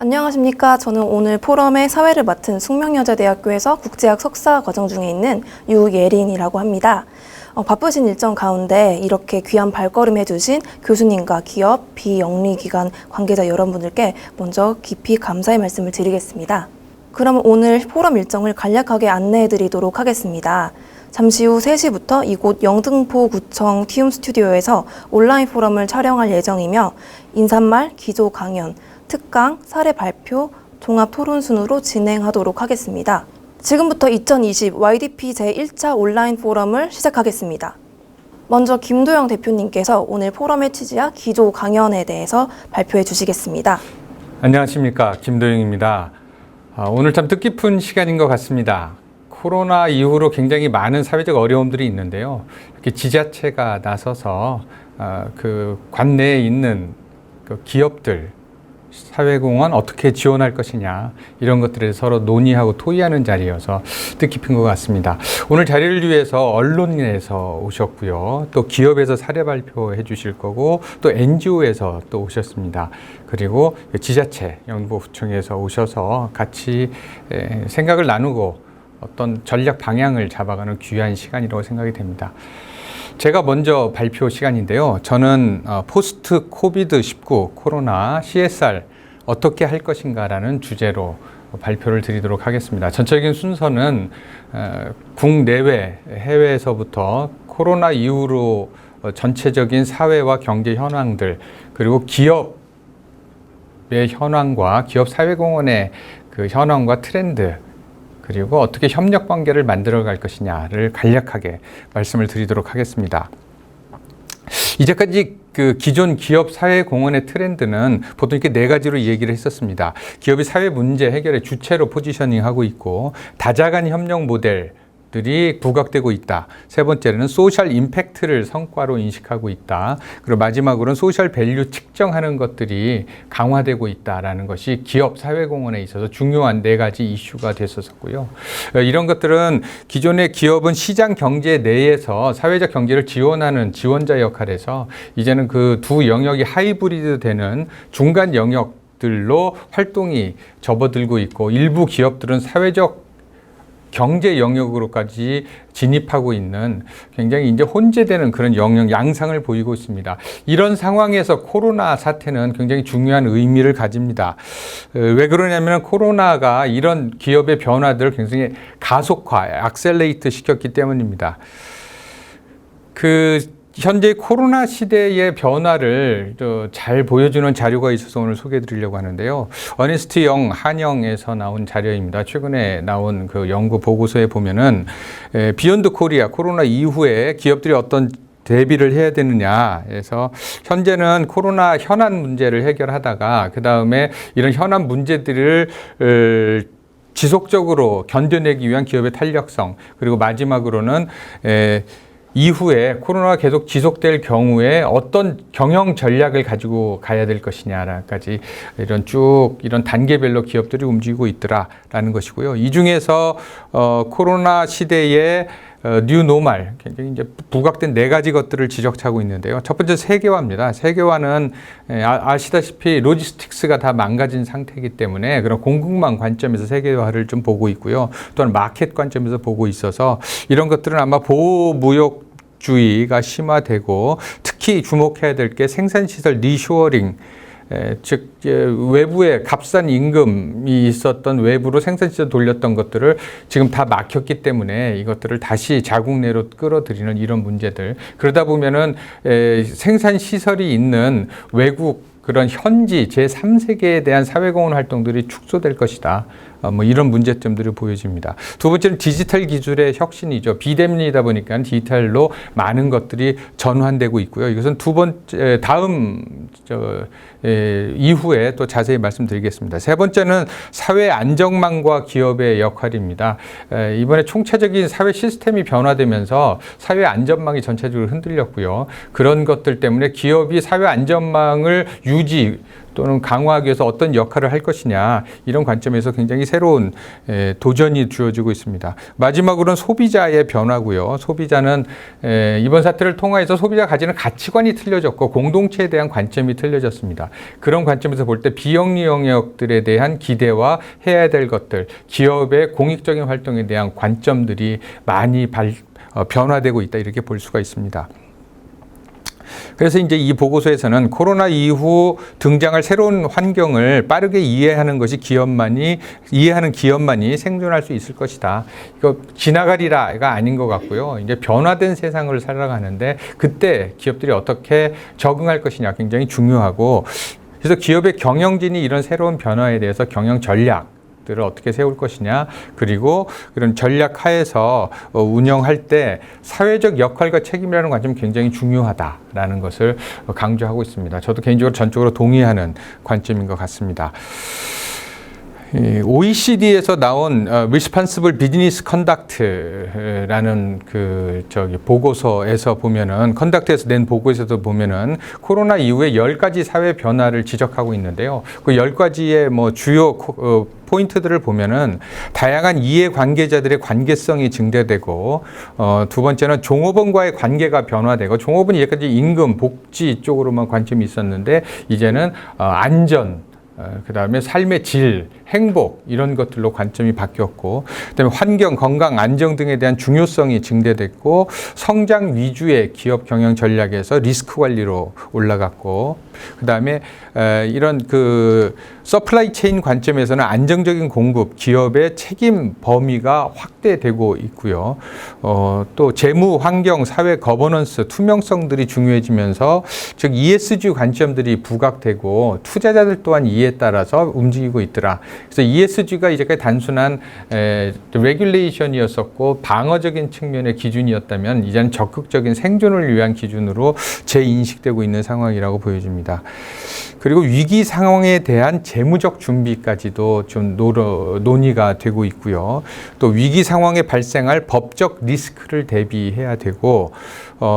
안녕하십니까. 저는 오늘 포럼의 사회를 맡은 숙명여자대학교에서 국제학 석사 과정 중에 있는 유예린이라고 합니다. 바쁘신 일정 가운데 이렇게 귀한 발걸음 해주신 교수님과 기업, 비영리기관 관계자 여러분들께 먼저 깊이 감사의 말씀을 드리겠습니다. 그럼 오늘 포럼 일정을 간략하게 안내해 드리도록 하겠습니다. 잠시 후 3시부터 이곳 영등포구청 티움 스튜디오에서 온라인 포럼을 촬영할 예정이며 인사말, 기조 강연, 특강, 사례 발표, 종합 토론 순으로 진행하도록 하겠습니다. 지금부터 2020 YDP 제1차 온라인 포럼을 시작하겠습니다. 먼저 김도영 대표님께서 오늘 포럼의 취지와 기조 강연에 대해서 발표해 주시겠습니다. 안녕하십니까. 김도영입니다. 오늘 참 뜻깊은 시간인 것 같습니다. 코로나 이후로 굉장히 많은 사회적 어려움들이 있는데요. 이렇게 지자체가 나서서 그 관내에 있는 그 기업들, 사회공헌 어떻게 지원할 것이냐 이런 것들에 서로 논의하고 토의하는 자리여서 뜻깊은 것 같습니다. 오늘 자리를 위해서 언론인에서 오셨고요. 또 기업에서 사례 발표해 주실 거고 또 NGO에서 또 오셨습니다. 그리고 지자체, 영등포구청에서 오셔서 같이 생각을 나누고 어떤 전략 방향을 잡아가는 귀한 시간이라고 생각이 됩니다. 제가 먼저 발표 시간인데요. 저는 포스트 코비드-19 코로나 CSR 어떻게 할 것인가라는 주제로 발표를 드리도록 하겠습니다. 전체적인 순서는 국내외, 해외에서부터 코로나 이후로 전체적인 사회와 경제 현황들, 그리고 기업의 현황과 기업 사회공헌의 그 현황과 트렌드, 그리고 어떻게 협력 관계를 만들어 갈 것이냐를 간략하게 말씀을 드리도록 하겠습니다. 이제까지 그 기존 기업 사회 공헌의 트렌드는 보통 이렇게 4가지로 얘기를 했었습니다. 기업이 사회 문제 해결의 주체로 포지셔닝하고 있고, 다자간 협력 모델들이 부각되고 있다. 세 번째는 소셜 임팩트를 성과로 인식하고 있다. 그리고 마지막으로는 소셜 밸류 측정하는 것들이 강화되고 있다라는 것이 기업 사회공헌에 있어서 중요한 4가지 이슈가 됐었고요. 이런 것들은 기존의 기업은 시장 경제 내에서 사회적 경제를 지원하는 지원자 역할에서 이제는 그 두 영역이 하이브리드 되는 중간 영역들로 활동이 접어들고 있고, 일부 기업들은 사회적 경제 영역으로까지 진입하고 있는 굉장히 이제 혼재되는 그런 영역 양상을 보이고 있습니다. 이런 상황에서 코로나 사태는 굉장히 중요한 의미를 가집니다. 왜 그러냐면 코로나가 이런 기업의 변화들을 굉장히 가속화, 액셀레이트 시켰기 때문입니다. 현재 코로나 시대의 변화를 잘 보여주는 자료가 있어서 오늘 소개해 드리려고 하는데요. 어니스트 영 한영에서 나온 자료입니다. 최근에 나온 그 연구 보고서에 보면은 비욘드 코리아 코로나 이후에 기업들이 어떤 대비를 해야 되느냐 해서 현재는 코로나 현안 문제를 해결하다가 그 다음에 이런 현안 문제들을 지속적으로 견뎌내기 위한 기업의 탄력성, 그리고 마지막으로는 이후에 코로나가 계속 지속될 경우에 어떤 경영 전략을 가지고 가야 될 것이냐까지 이런 단계별로 기업들이 움직이고 있더라라는 것이고요. 이 중에서 코로나 시대의 뉴 노멀, 굉장히 이제 부각된 4가지 것들을 지적하고 있는데요. 첫 번째 세계화입니다. 세계화는 아시다시피 로지스틱스가 다 망가진 상태이기 때문에 그런 공급망 관점에서 세계화를 좀 보고 있고요. 또한 마켓 관점에서 보고 있어서 이런 것들은 아마 보호무역주의가 심화되고, 특히 주목해야 될 게 생산시설 리쇼어링, 즉 외부에 값싼 임금이 있었던 외부로 생산시설 돌렸던 것들을 지금 다 막혔기 때문에 이것들을 다시 자국 내로 끌어들이는 이런 문제들, 그러다 보면은 생산시설이 있는 외국 그런 현지 제3세계에 대한 사회공헌 활동들이 축소될 것이다. 이런 문제점들이 보여집니다. 두 번째는 디지털 기술의 혁신이죠. 비대면이다 보니까 디지털로 많은 것들이 전환되고 있고요. 이것은 다음 이후에 또 자세히 말씀드리겠습니다. 세 번째는 사회 안정망과 기업의 역할입니다. 이번에 총체적인 사회 시스템이 변화되면서 사회 안전망이 전체적으로 흔들렸고요. 그런 것들 때문에 기업이 사회 안전망을 유지 또는 강화하기 위해서 어떤 역할을 할 것이냐, 이런 관점에서 굉장히 새로운 도전이 주어지고 있습니다. 마지막으로는 소비자의 변화고요. 소비자는 이번 사태를 통해서 소비자가 가지는 가치관이 틀려졌고 공동체에 대한 관점이 틀려졌습니다. 그런 관점에서 볼 때 비영리 영역들에 대한 기대와 해야 될 것들, 기업의 공익적인 활동에 대한 관점들이 많이 변화되고 있다, 이렇게 볼 수가 있습니다. 그래서 이제 이 보고서에서는 코로나 이후 등장할 새로운 환경을 빠르게 이해하는 기업만이 생존할 수 있을 것이다. 이거 지나가리라가 아닌 것 같고요. 이제 변화된 세상을 살아가는데 그때 기업들이 어떻게 적응할 것이냐 굉장히 중요하고, 그래서 기업의 경영진이 이런 새로운 변화에 대해서 경영 전략 를 어떻게 세울 것이냐, 그리고 그런 전략 하에서 운영할 때 사회적 역할과 책임이라는 관점이 굉장히 중요하다라는 것을 강조하고 있습니다. 저도 개인적으로 전적으로 동의하는 관점인 것 같습니다. OECD에서 나온 Responsible Business Conduct라는 보고서에서 보면은, 컨덕트에서 낸 보고에서도 보면은 코로나 이후에 10가지 사회 변화를 지적하고 있는데요. 그 10가지의 주요 포인트들을 보면은 다양한 이해 관계자들의 관계성이 증대되고, 두 번째는 종업원과의 관계가 변화되고, 종업원이 예까지 임금, 복지 쪽으로만 관심이 있었는데 이제는 안전, 그 다음에 삶의 질, 행복, 이런 것들로 관점이 바뀌었고, 그다음에 환경, 건강, 안정 등에 대한 중요성이 증대됐고, 성장 위주의 기업 경영 전략에서 리스크 관리로 올라갔고, 그 다음에 이런 서플라이 체인 관점에서는 안정적인 공급, 기업의 책임 범위가 확대되고 있고요. 또 재무, 환경, 사회 거버넌스, 투명성들이 중요해지면서, 즉 ESG 관점들이 부각되고 투자자들 또한 이에 따라서 움직이고 있더라. 그래서 ESG가 이제까지 단순한 레귤레이션이었었고 방어적인 측면의 기준이었다면 이제는 적극적인 생존을 위한 기준으로 재인식되고 있는 상황이라고 보여집니다. 그리고 위기 상황에 대한 재무적 준비까지도 좀 논의가 되고 있고요. 또 위기 상황에 발생할 법적 리스크를 대비해야 되고,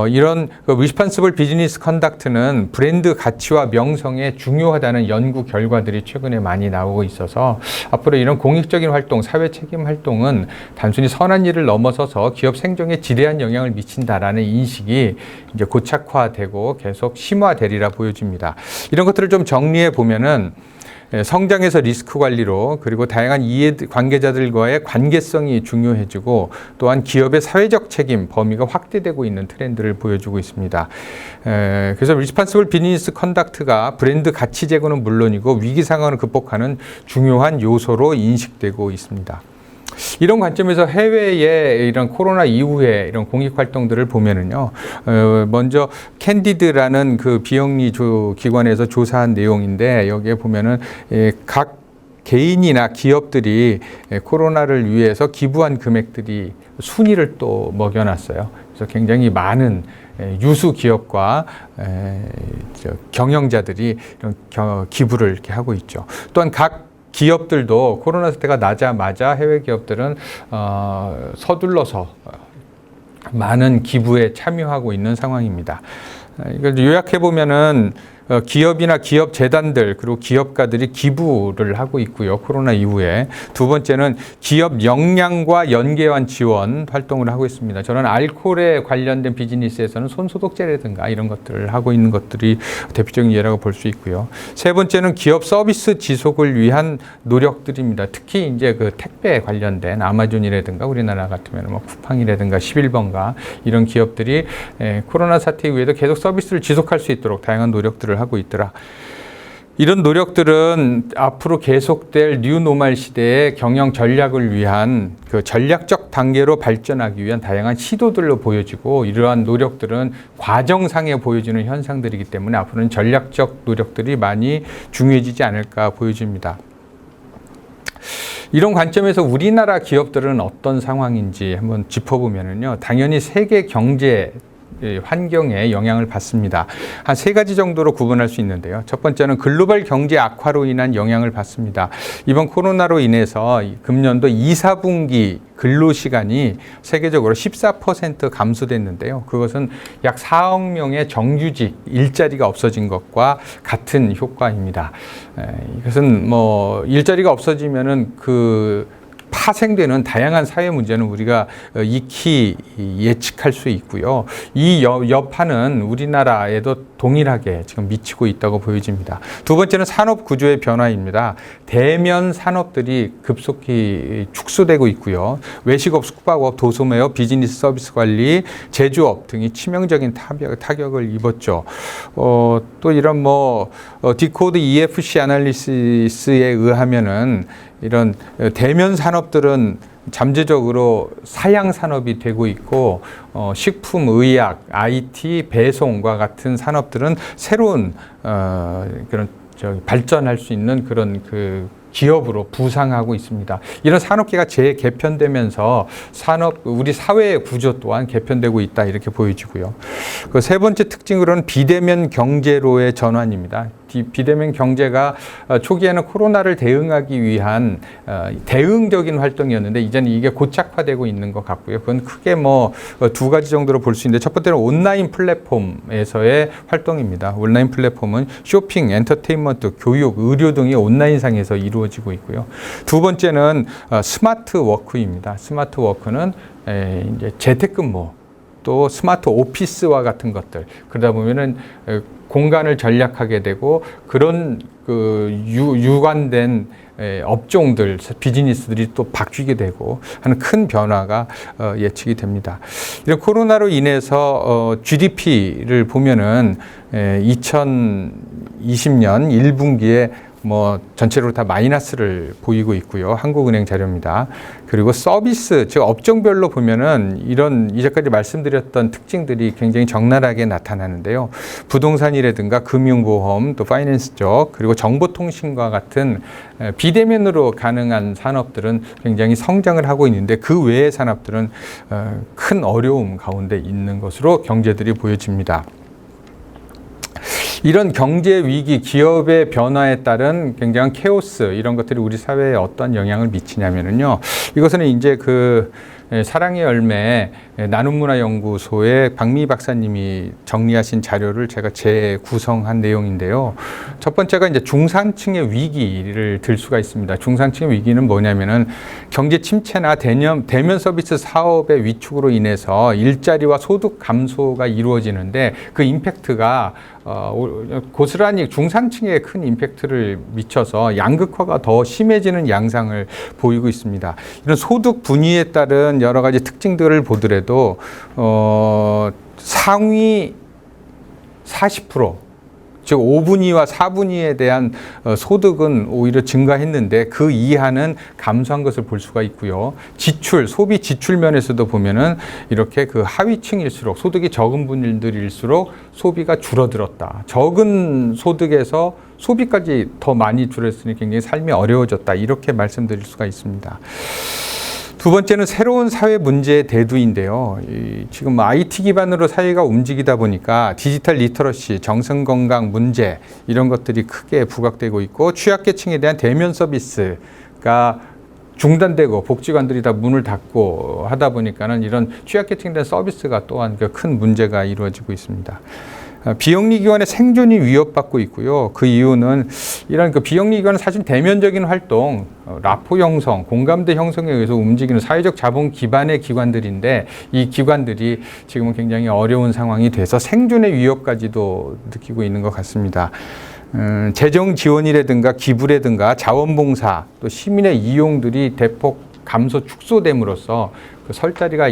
이런 Responsible Business Conduct는 브랜드 가치와 명성에 중요하다는 연구 결과들이 최근에 많이 나오고 있어서 앞으로 이런 공익적인 활동, 사회 책임 활동은 단순히 선한 일을 넘어서서 기업 생존에 지대한 영향을 미친다라는 인식이 이제 고착화되고 계속 심화되리라 보여집니다. 이런 것들을 좀 정리해 보면은, 성장에서 리스크 관리로, 그리고 다양한 이해 관계자들과의 관계성이 중요해지고, 또한 기업의 사회적 책임 범위가 확대되고 있는 트렌드를 보여주고 있습니다. 그래서 Responsible Business Conduct가 브랜드 가치 제고는 물론이고 위기 상황을 극복하는 중요한 요소로 인식되고 있습니다. 이런 관점에서 해외의 이런 코로나 이후에 이런 공익 활동들을 보면은요, 먼저 캔디드라는 비영리 기관에서 조사한 내용인데, 여기에 보면은 각 개인이나 기업들이 코로나를 위해서 기부한 금액들이 순위를 또 먹여놨어요. 그래서 굉장히 많은 유수 기업과 경영자들이 이런 기부를 이렇게 하고 있죠. 또한 각 기업들도 코로나 사태가 나자마자 해외 기업들은 서둘러서 많은 기부에 참여하고 있는 상황입니다. 이걸 요약해 보면은 기업이나 기업 재단들, 그리고 기업가들이 기부를 하고 있고요. 코로나 이후에. 두 번째는 기업 역량과 연계한 지원 활동을 하고 있습니다. 저는 알코올에 관련된 비즈니스에서는 손소독제라든가 이런 것들을 하고 있는 것들이 대표적인 예라고 볼 수 있고요. 세 번째는 기업 서비스 지속을 위한 노력들입니다. 특히 이제 택배 관련된 아마존이라든가 우리나라 같으면 쿠팡이라든가 11번가 이런 기업들이 코로나 사태 이후에도 계속 서비스를 지속할 수 있도록 다양한 노력들을 하고 있더라. 이런 노력들은 앞으로 계속될 뉴노멀 시대의 경영 전략을 위한 전략적 단계로 발전하기 위한 다양한 시도들로 보여지고, 이러한 노력들은 과정상에 보여지는 현상들이기 때문에 앞으로는 전략적 노력들이 많이 중요해지지 않을까 보여집니다. 이런 관점에서 우리나라 기업들은 어떤 상황인지 한번 짚어보면요, 당연히 세계 경제 환경에 영향을 받습니다. 한 세 가지 정도로 구분할 수 있는데요. 첫 번째는 글로벌 경제 악화로 인한 영향을 받습니다. 이번 코로나로 인해서 금년도 2, 4분기 근로시간이 세계적으로 14% 감소됐는데요. 그것은 약 4억 명의 정규직 일자리가 없어진 것과 같은 효과입니다. 이것은 뭐 일자리가 없어지면은 파생되는 다양한 사회 문제는 우리가 익히 예측할 수 있고요. 이 여파는 우리나라에도 동일하게 지금 미치고 있다고 보여집니다. 두 번째는 산업 구조의 변화입니다. 대면 산업들이 급속히 축소되고 있고요. 외식업, 숙박업, 도소매업, 비즈니스 서비스 관리, 제조업 등이 치명적인 타격을 입었죠. 또 이런 디코드 EFC 아날리시스에 의하면은 이런 대면 산업들은 잠재적으로 사양 산업이 되고 있고 식품, 의약, IT, 배송과 같은 산업들은 새로운 그런 발전할 수 있는 그런 기업으로 부상하고 있습니다. 이런 산업계가 재개편되면서 우리 사회의 구조 또한 개편되고 있다 이렇게 보여지고요. 그 세 번째 특징으로는 비대면 경제로의 전환입니다. 비대면 경제가 초기에는 코로나를 대응하기 위한 대응적인 활동이었는데 이제는 이게 고착화되고 있는 것 같고요. 그건 크게 두 가지 정도로 볼 수 있는데 첫 번째는 온라인 플랫폼에서의 활동입니다. 온라인 플랫폼은 쇼핑, 엔터테인먼트, 교육, 의료 등이 온라인상에서 이루어지고 있고요. 두 번째는 스마트 워크입니다. 스마트 워크는 이제 재택근무 또 스마트 오피스와 같은 것들 그러다 보면은 공간을 전략하게 되고 그런 유관된 업종들, 비즈니스들이 또 바뀌게 되고 하는 큰 변화가 예측이 됩니다. 이런 코로나로 인해서 GDP를 보면은 2020년 1분기에 전체로 다 마이너스를 보이고 있고요. 한국은행 자료입니다. 그리고 서비스, 즉 업종별로 보면은 이제까지 말씀드렸던 특징들이 굉장히 적나라하게 나타나는데요. 부동산이라든가 금융보험, 또 파이낸스 쪽, 그리고 정보통신과 같은 비대면으로 가능한 산업들은 굉장히 성장을 하고 있는데 그 외의 산업들은 큰 어려움 가운데 있는 것으로 경제들이 보여집니다. 이런 경제 위기, 기업의 변화에 따른 굉장한 케오스 이런 것들이 우리 사회에 어떤 영향을 미치냐면요. 이것은 이제 사랑의 열매 나눔문화연구소의 박미 박사님이 정리하신 자료를 제가 재구성한 내용인데요. 첫 번째가 이제 중산층의 위기를 들 수가 있습니다. 중산층의 위기는 뭐냐면은 경제 침체나 대면 서비스 사업의 위축으로 인해서 일자리와 소득 감소가 이루어지는데 그 임팩트가 고스란히 중산층에 큰 임팩트를 미쳐서 양극화가 더 심해지는 양상을 보이고 있습니다. 이런 소득 분위에 따른 여러 가지 특징들을 보더라도 상위 40%, 즉 5분위와 4분위에 대한 소득은 오히려 증가했는데 그 이하는 감소한 것을 볼 수가 있고요. 소비 지출 면에서도 보면은 이렇게 하위층일수록 소득이 적은 분들일수록 소비가 줄어들었다. 적은 소득에서 소비까지 더 많이 줄었으니 굉장히 삶이 어려워졌다. 이렇게 말씀드릴 수가 있습니다. 두 번째는 새로운 사회 문제의 대두인데요. 지금 IT 기반으로 사회가 움직이다 보니까 디지털 리터러시, 정신건강 문제 이런 것들이 크게 부각되고 있고 취약계층에 대한 대면 서비스가 중단되고 복지관들이 다 문을 닫고 하다 보니까는 이런 취약계층에 대한 서비스가 또한 큰 문제가 이루어지고 있습니다. 비영리 기관의 생존이 위협받고 있고요. 그 이유는 이런 비영리 기관은 사실 대면적인 활동, 라포 형성, 공감대 형성에 의해서 움직이는 사회적 자본 기반의 기관들인데 이 기관들이 지금은 굉장히 어려운 상황이 돼서 생존의 위협까지도 느끼고 있는 것 같습니다. 재정 지원이라든가 기부라든가 자원봉사, 또 시민의 이용들이 대폭 감소 축소됨으로써 설 자리가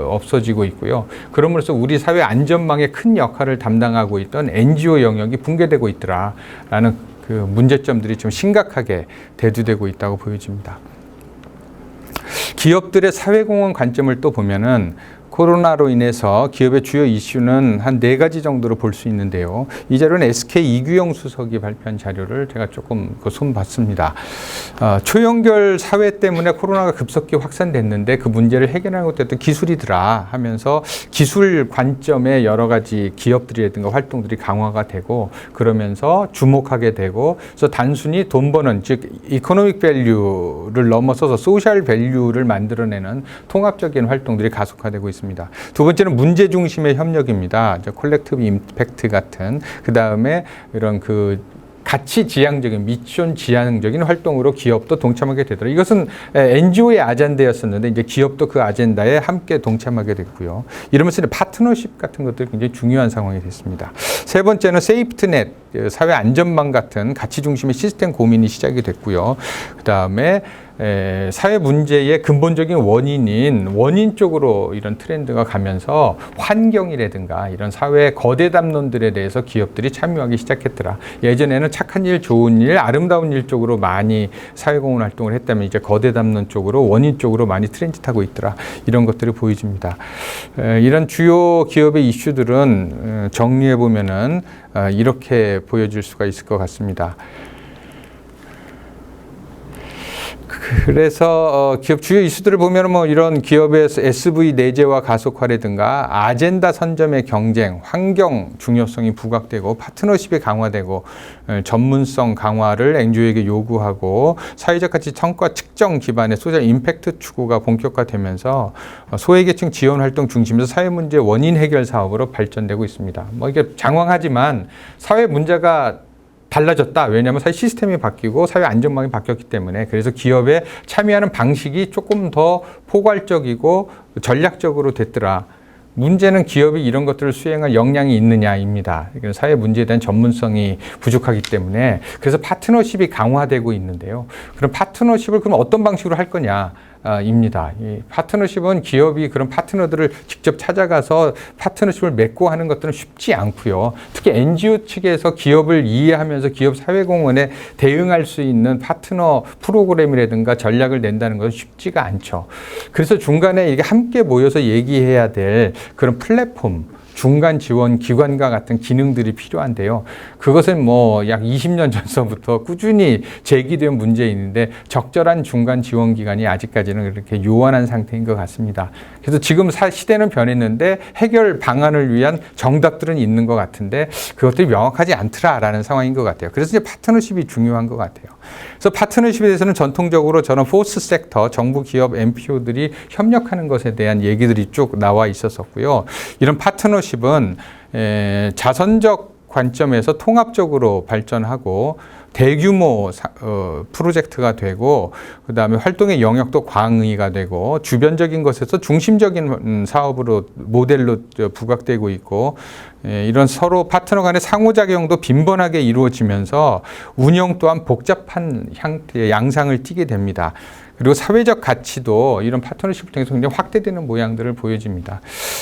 없어지고 있고요. 그럼으로써 우리 사회 안전망에 큰 역할을 담당하고 있던 NGO 영역이 붕괴되고 있더라라는 문제점들이 좀 심각하게 대두되고 있다고 보여집니다. 기업들의 사회공헌 관점을 또 보면은 코로나로 인해서 기업의 주요 이슈는 한 4가지 정도로 볼 수 있는데요. 이 자료는 SK 이규영 수석이 발표한 자료를 제가 조금 손봤습니다. 초연결 사회 때문에 코로나가 급속히 확산됐는데 그 문제를 해결하는 것도 어떤 기술이더라 하면서 기술 관점의 여러 가지 기업들이라든가 활동들이 강화가 되고 그러면서 주목하게 되고 그래서 단순히 돈 버는 즉 이코노믹 밸류를 넘어서서 소셜 밸류를 만들어내는 통합적인 활동들이 가속화되고 있습니다. 두 번째는 문제 중심의 협력입니다. 콜렉티브 임팩트 같은 그 다음에 이런 가치 지향적인 미션 지향적인 활동으로 기업도 동참하게 되더라고요. 이것은 NGO의 아젠다였었는데 이제 기업도 그 아젠다에 함께 동참하게 됐고요. 이러면서 파트너십 같은 것들이 굉장히 중요한 상황이 됐습니다. 세 번째는 세이프트넷, 사회 안전망 같은 가치 중심의 시스템 고민이 시작이 됐고요. 그 다음에 사회 문제의 근본적인 원인 쪽으로 이런 트렌드가 가면서 환경이라든가 이런 사회 거대 담론들에 대해서 기업들이 참여하기 시작했더라. 예전에는 착한 일, 좋은 일, 아름다운 일 쪽으로 많이 사회공헌 활동을 했다면 이제 거대 담론 쪽으로 원인 쪽으로 많이 트렌짓하고 있더라. 이런 것들이 보여집니다. 이런 주요 기업의 이슈들은 정리해 보면은 이렇게 보여질 수가 있을 것 같습니다. 그래서 기업 주요 이슈들을 보면 뭐 이런 기업의 SV 내재화 가속화라든가 아젠다 선점의 경쟁, 환경 중요성이 부각되고 파트너십이 강화되고 전문성 강화를 NGO에게 요구하고 사회적 가치 성과 측정 기반의 소셜 임팩트 추구가 본격화되면서 소외계층 지원 활동 중심에서 사회 문제 원인 해결 사업으로 발전되고 있습니다. 뭐 이게 장황하지만 사회 문제가 달라졌다. 왜냐하면 사회 시스템이 바뀌고 사회 안전망이 바뀌었기 때문에 그래서 기업에 참여하는 방식이 조금 더 포괄적이고 전략적으로 됐더라. 문제는 기업이 이런 것들을 수행할 역량이 있느냐입니다. 사회 문제에 대한 전문성이 부족하기 때문에 그래서 파트너십이 강화되고 있는데요. 그럼 파트너십을 그럼 어떤 방식으로 할 거냐? 입니다. 이 파트너십은 기업이 그런 파트너들을 직접 찾아가서 파트너십을 맺고 하는 것들은 쉽지 않고요. 특히 NGO 측에서 기업을 이해하면서 기업 사회공헌에 대응할 수 있는 파트너 프로그램이라든가 전략을 낸다는 것은 쉽지가 않죠. 그래서 중간에 이게 함께 모여서 얘기해야 될 그런 플랫폼, 중간 지원 기관과 같은 기능들이 필요한데요. 그것은 뭐 약 20년 전서부터 꾸준히 제기된 문제인데 적절한 중간 지원 기관이 아직까지는 그렇게 요원한 상태인 것 같습니다. 그래서 지금 시대는 변했는데 해결 방안을 위한 정답들은 있는 것 같은데 그것들이 명확하지 않더라라는 상황인 것 같아요. 그래서 이제 파트너십이 중요한 것 같아요. 그래서 파트너십에 대해서는 전통적으로 저는 포스 섹터, 정부, 기업, NPO들이 협력하는 것에 대한 얘기들이 쭉 나와 있었었고요. 이런 파트너십은 자선적 관점에서 통합적으로 발전하고 대규모 프로젝트가 되고 그다음에 활동의 영역도 광의가 되고 주변적인 것에서 중심적인 사업으로 모델로 부각되고 있고 이런 서로 파트너 간의 상호작용도 빈번하게 이루어지면서 운영 또한 복잡한 형태의 양상을 띠게 됩니다. 그리고 사회적 가치도 이런 파트너십을 통해서 굉장히 확대되는 모양들을 보여집니다.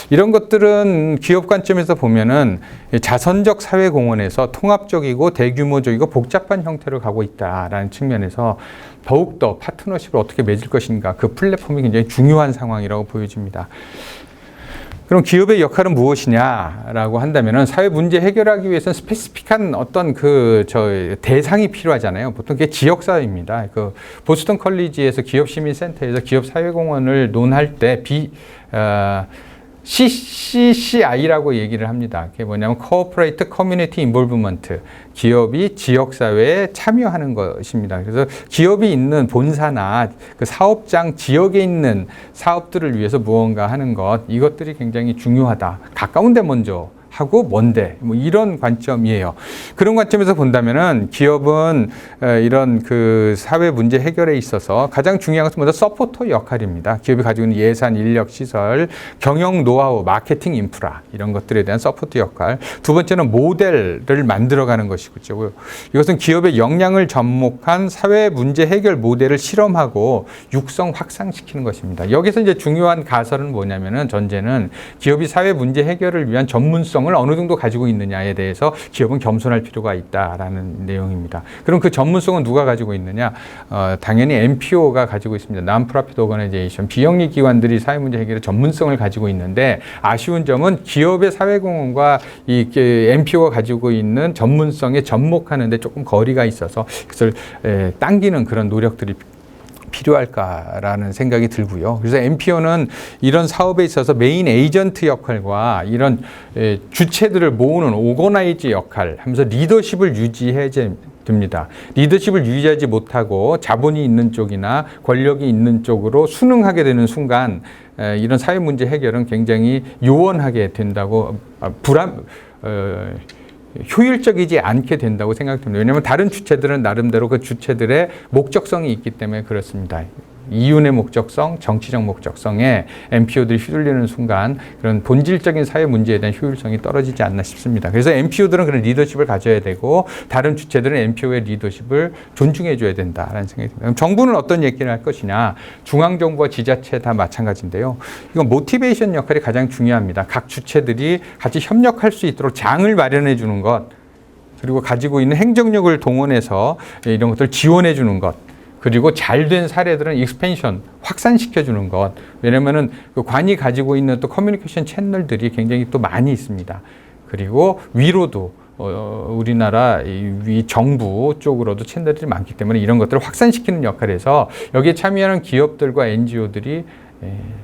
이런 것들은 기업 관점에서 보면은 자선적 사회공헌에서 통합적이고 대규모적이고 복잡한 형태로 가고 있다라는 측면에서 더욱더 파트너십을 어떻게 맺을 것인가 그 플랫폼이 굉장히 중요한 상황이라고 보여집니다. 그럼 기업의 역할은 무엇이냐라고 한다면은 사회 문제 해결하기 위해서는 스페시픽한 어떤 대상이 필요하잖아요. 보통 그게 지역사회입니다. 보스턴 컬리지에서 기업시민센터에서 기업 사회공헌을 논할 때 CCCI라고 얘기를 합니다. 그게 뭐냐면 Corporate Community Involvement. 기업이 지역사회에 참여하는 것입니다. 그래서 기업이 있는 본사나 그 사업장 지역에 있는 사업들을 위해서 무언가 하는 것, 이것들이 굉장히 중요하다. 가까운 데 먼저 하고 먼데 뭐 이런 관점이에요. 그런 관점에서 본다면은 기업은 이런 사회 문제 해결에 있어서 가장 중요한 것은 먼저 서포터 역할입니다. 기업이 가지고 있는 예산, 인력, 시설, 경영 노하우, 마케팅 인프라 이런 것들에 대한 서포터 역할. 두 번째는 모델을 만들어가는 것이고요. 이것은 기업의 역량을 접목한 사회 문제 해결 모델을 실험하고 육성 확산시키는 것입니다. 여기서 이제 중요한 가설은 뭐냐면은 전제는 기업이 사회 문제 해결을 위한 전문성 전문성을 어느 정도 가지고 있느냐에 대해서 기업은 겸손할 필요가 있다라는 내용입니다. 그럼 그 전문성은 누가 가지고 있느냐? 당연히 NPO가 가지고 있습니다. Non-profit Organization, 비영리 기관들이 사회 문제 해결에 전문성을 가지고 있는데 아쉬운 점은 기업의 사회공헌과 이 NPO가 가지고 있는 전문성에 접목하는데 조금 거리가 있어서 그것을 당기는 그런 노력들이 필요할까라는 생각이 들고요. 그래서 NPO는 이런 사업에 있어서 메인 에이전트 역할과 이런 주체들을 모으는 오거나이즈 역할 하면서 리더십을 유지해야 됩니다. 리더십을 유지하지 못하고 자본이 있는 쪽이나 권력이 있는 쪽으로 순응하게 되는 순간 이런 사회 문제 해결은 굉장히 요원하게 된다고 효율적이지 않게 된다고 생각됩니다. 왜냐하면 다른 주체들은 나름대로 그 주체들의 목적성이 있기 때문에 그렇습니다. 이윤의 목적성, 정치적 목적성에 NPO들이 휘둘리는 순간 그런 본질적인 사회 문제에 대한 효율성이 떨어지지 않나 싶습니다. 그래서 NPO들은 그런 리더십을 가져야 되고 다른 주체들은 NPO의 리더십을 존중해 줘야 된다라는 생각이 듭니다. 그럼 정부는 어떤 얘기를 할 것이냐? 중앙정부와 지자체 다 마찬가지인데요. 이건 모티베이션 역할이 가장 중요합니다. 각 주체들이 같이 협력할 수 있도록 장을 마련해 주는 것, 그리고 가지고 있는 행정력을 동원해서 이런 것들을 지원해 주는 것, 그리고 잘된 사례들은 익스펜션, 확산시켜 주는 것. 왜냐면은 그 관이 가지고 있는 또 커뮤니케이션 채널들이 굉장히 또 많이 있습니다. 그리고 위로도 우리나라 위 정부 쪽으로도 채널들이 많기 때문에 이런 것들을 확산시키는 역할에서 여기에 참여하는 기업들과 NGO들이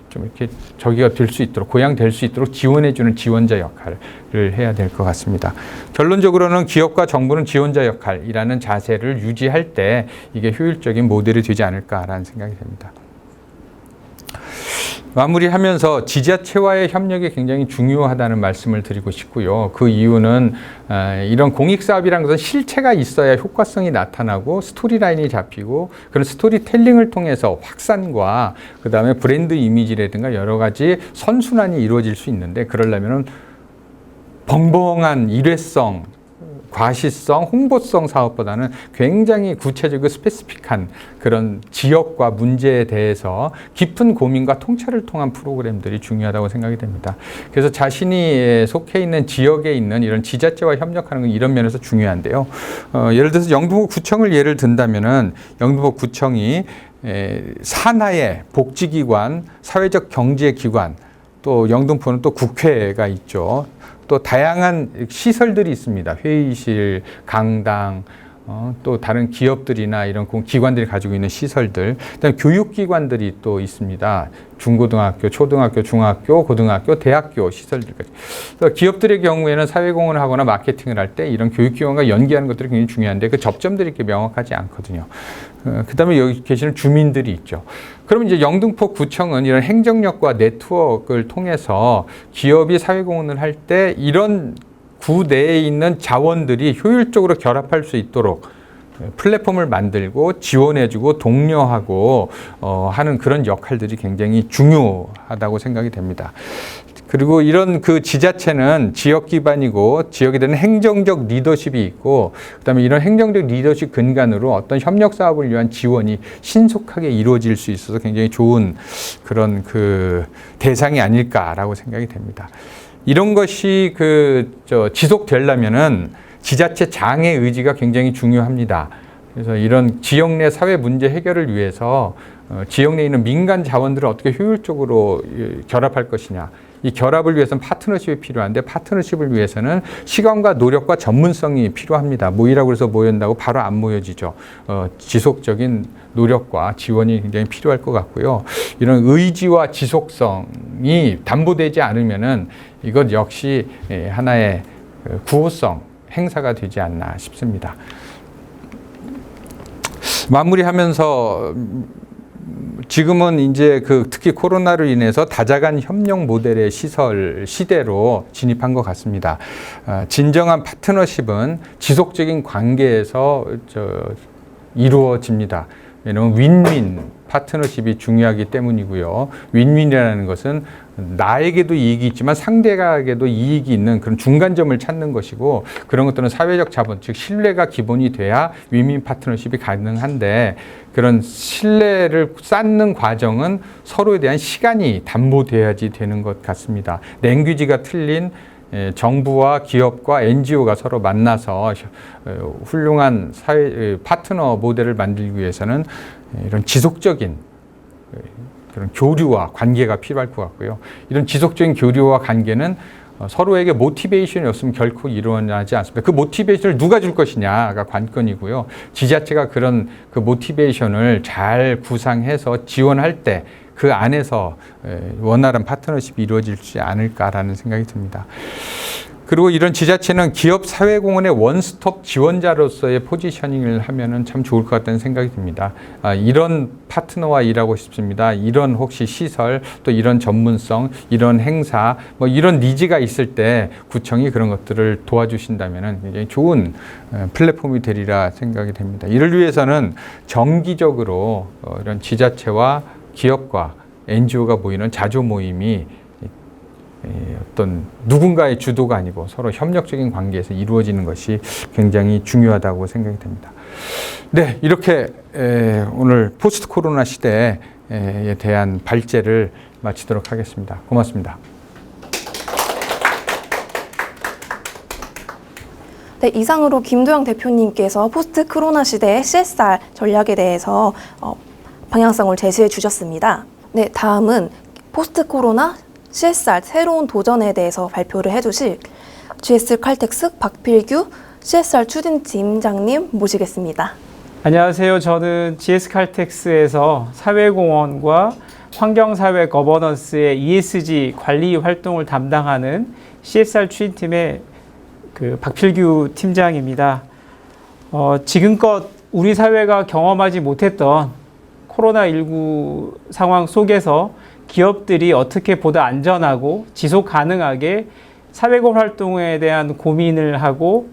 좀 이렇게 저기가 될 수 있도록, 고양될 수 있도록 지원해주는 지원자 역할을 해야 될 것 같습니다. 결론적으로는 기업과 정부는 지원자 역할이라는 자세를 유지할 때 이게 효율적인 모델이 되지 않을까라는 생각이 듭니다. 마무리하면서 지자체와의 협력이 굉장히 중요하다는 말씀을 드리고 싶고요. 그 이유는 이런 공익사업이라는 것은 실체가 있어야 효과성이 나타나고 스토리라인이 잡히고 그런 스토리텔링을 통해서 확산과 그다음에 브랜드 이미지라든가 여러 가지 선순환이 이루어질 수 있는데 그러려면은 벙벙한 일회성, 과시성, 홍보성 사업보다는 굉장히 구체적이고 스페시픽한 그런 지역과 문제에 대해서 깊은 고민과 통찰을 통한 프로그램들이 중요하다고 생각이 됩니다. 그래서 자신이 속해 있는 지역에 있는 이런 지자체와 협력하는 건 이런 면에서 중요한데요. 예를 들어서 영등포구청을 예를 든다면은 영등포구청이 산하의 복지기관, 사회적 경제기관, 또 영등포는 또 국회가 있죠. 또 다양한 시설들이 있습니다. 회의실, 강당, 또 다른 기업들이나 이런 기관들이 가지고 있는 시설들, 그다음에 교육기관들이 또 있습니다. 중고등학교, 초등학교, 중학교, 고등학교, 대학교 시설들까지. 기업들의 경우에는 사회공헌을 하거나 마케팅을 할 때 이런 교육기관과 연계하는 것들이 굉장히 중요한데 그 접점들이 이렇게 명확하지 않거든요. 그다음에 여기 계시는 주민들이 있죠. 그러면 이제 영등포 구청은 이런 행정력과 네트워크를 통해서 기업이 사회공헌을 할 때 이런 구 내에 있는 자원들이 효율적으로 결합할 수 있도록 플랫폼을 만들고 지원해주고 독려하고 하는 그런 역할들이 굉장히 중요하다고 생각이 됩니다. 그리고 이런 그 지자체는 지역 기반이고 지역에 대한 행정적 리더십이 있고 그다음에 이런 행정적 리더십 근간으로 어떤 협력 사업을 위한 지원이 신속하게 이루어질 수 있어서 굉장히 좋은 그런 그 대상이 아닐까라고 생각이 됩니다. 이런 것이 지속되려면은 지자체 장의 의지가 굉장히 중요합니다. 그래서 이런 지역 내 사회 문제 해결을 위해서 지역 내에 있는 민간 자원들을 어떻게 효율적으로 결합할 것이냐. 이 결합을 위해서는 파트너십이 필요한데 파트너십을 위해서는 시간과 노력과 전문성이 필요합니다. 모이라고 해서 모였다고 바로 안 모여지죠. 지속적인 노력과 지원이 굉장히 필요할 것 같고요. 이런 의지와 지속성이 담보되지 않으면은 이것 역시 하나의 구호성 행사가 되지 않나 싶습니다. 마무리하면서 지금은 이제 특히 코로나로 인해서 다자간 협력 모델의 시대로 진입한 것 같습니다. 진정한 파트너십은 지속적인 관계에서 이루어집니다. 왜냐하면 윈윈 파트너십이 중요하기 때문이고요. 윈윈이라는 것은 나에게도 이익이 있지만 상대에게도 이익이 있는 그런 중간점을 찾는 것이고 그런 것들은 사회적 자본, 즉 신뢰가 기본이 돼야 윈윈 파트너십이 가능한데 그런 신뢰를 쌓는 과정은 서로에 대한 시간이 담보돼야지 되는 것 같습니다. 랭귀지가 틀린 정부와 기업과 NGO가 서로 만나서 훌륭한 사회 파트너 모델을 만들기 위해서는 이런 지속적인 그런 교류와 관계가 필요할 것 같고요. 이런 지속적인 교류와 관계는 서로에게 모티베이션이 없으면 결코 일어나지 않습니다. 그 모티베이션을 누가 줄 것이냐가 관건이고요. 지자체가 그런 그 모티베이션을 잘 구상해서 지원할 때 그 안에서 원활한 파트너십이 이루어지지 않을까라는 생각이 듭니다. 그리고 이런 지자체는 기업 사회공헌의 원스톱 지원자로서의 포지셔닝을 하면은 참 좋을 것 같다는 생각이 듭니다. 이런 파트너와 일하고 싶습니다. 이런 혹시 시설, 또 이런 전문성, 이런 행사, 뭐 이런 니즈가 있을 때 구청이 그런 것들을 도와주신다면은 굉장히 좋은 플랫폼이 되리라 생각이 됩니다. 이를 위해서는 정기적으로 이런 지자체와 기업과 NGO가 모이는 자조 모임이 어떤 누군가의 주도가 아니고 서로 협력적인 관계에서 이루어지는 것이 굉장히 중요하다고 생각이 됩니다. 네, 이렇게 오늘 포스트 코로나 시대에 대한 발제를 마치도록 하겠습니다. 고맙습니다. 네, 이상으로 김도영 대표님께서 포스트 코로나 시대의 CSR 전략에 대해서 방향성을 제시해 주셨습니다. 네, 다음은 포스트 코로나 CSR 새로운 도전에 대해서 발표를 해주실 GS 칼텍스 박필규 CSR 추진팀장님 모시겠습니다. 안녕하세요. 저는 GS 칼텍스에서 사회공헌과 환경사회 거버넌스의 ESG 관리 활동을 담당하는 CSR 추진팀의 박필규 팀장입니다. 지금껏 우리 사회가 경험하지 못했던 코로나19 상황 속에서 기업들이 어떻게 보다 안전하고 지속 가능하게 사회공헌 활동에 대한 고민을 하고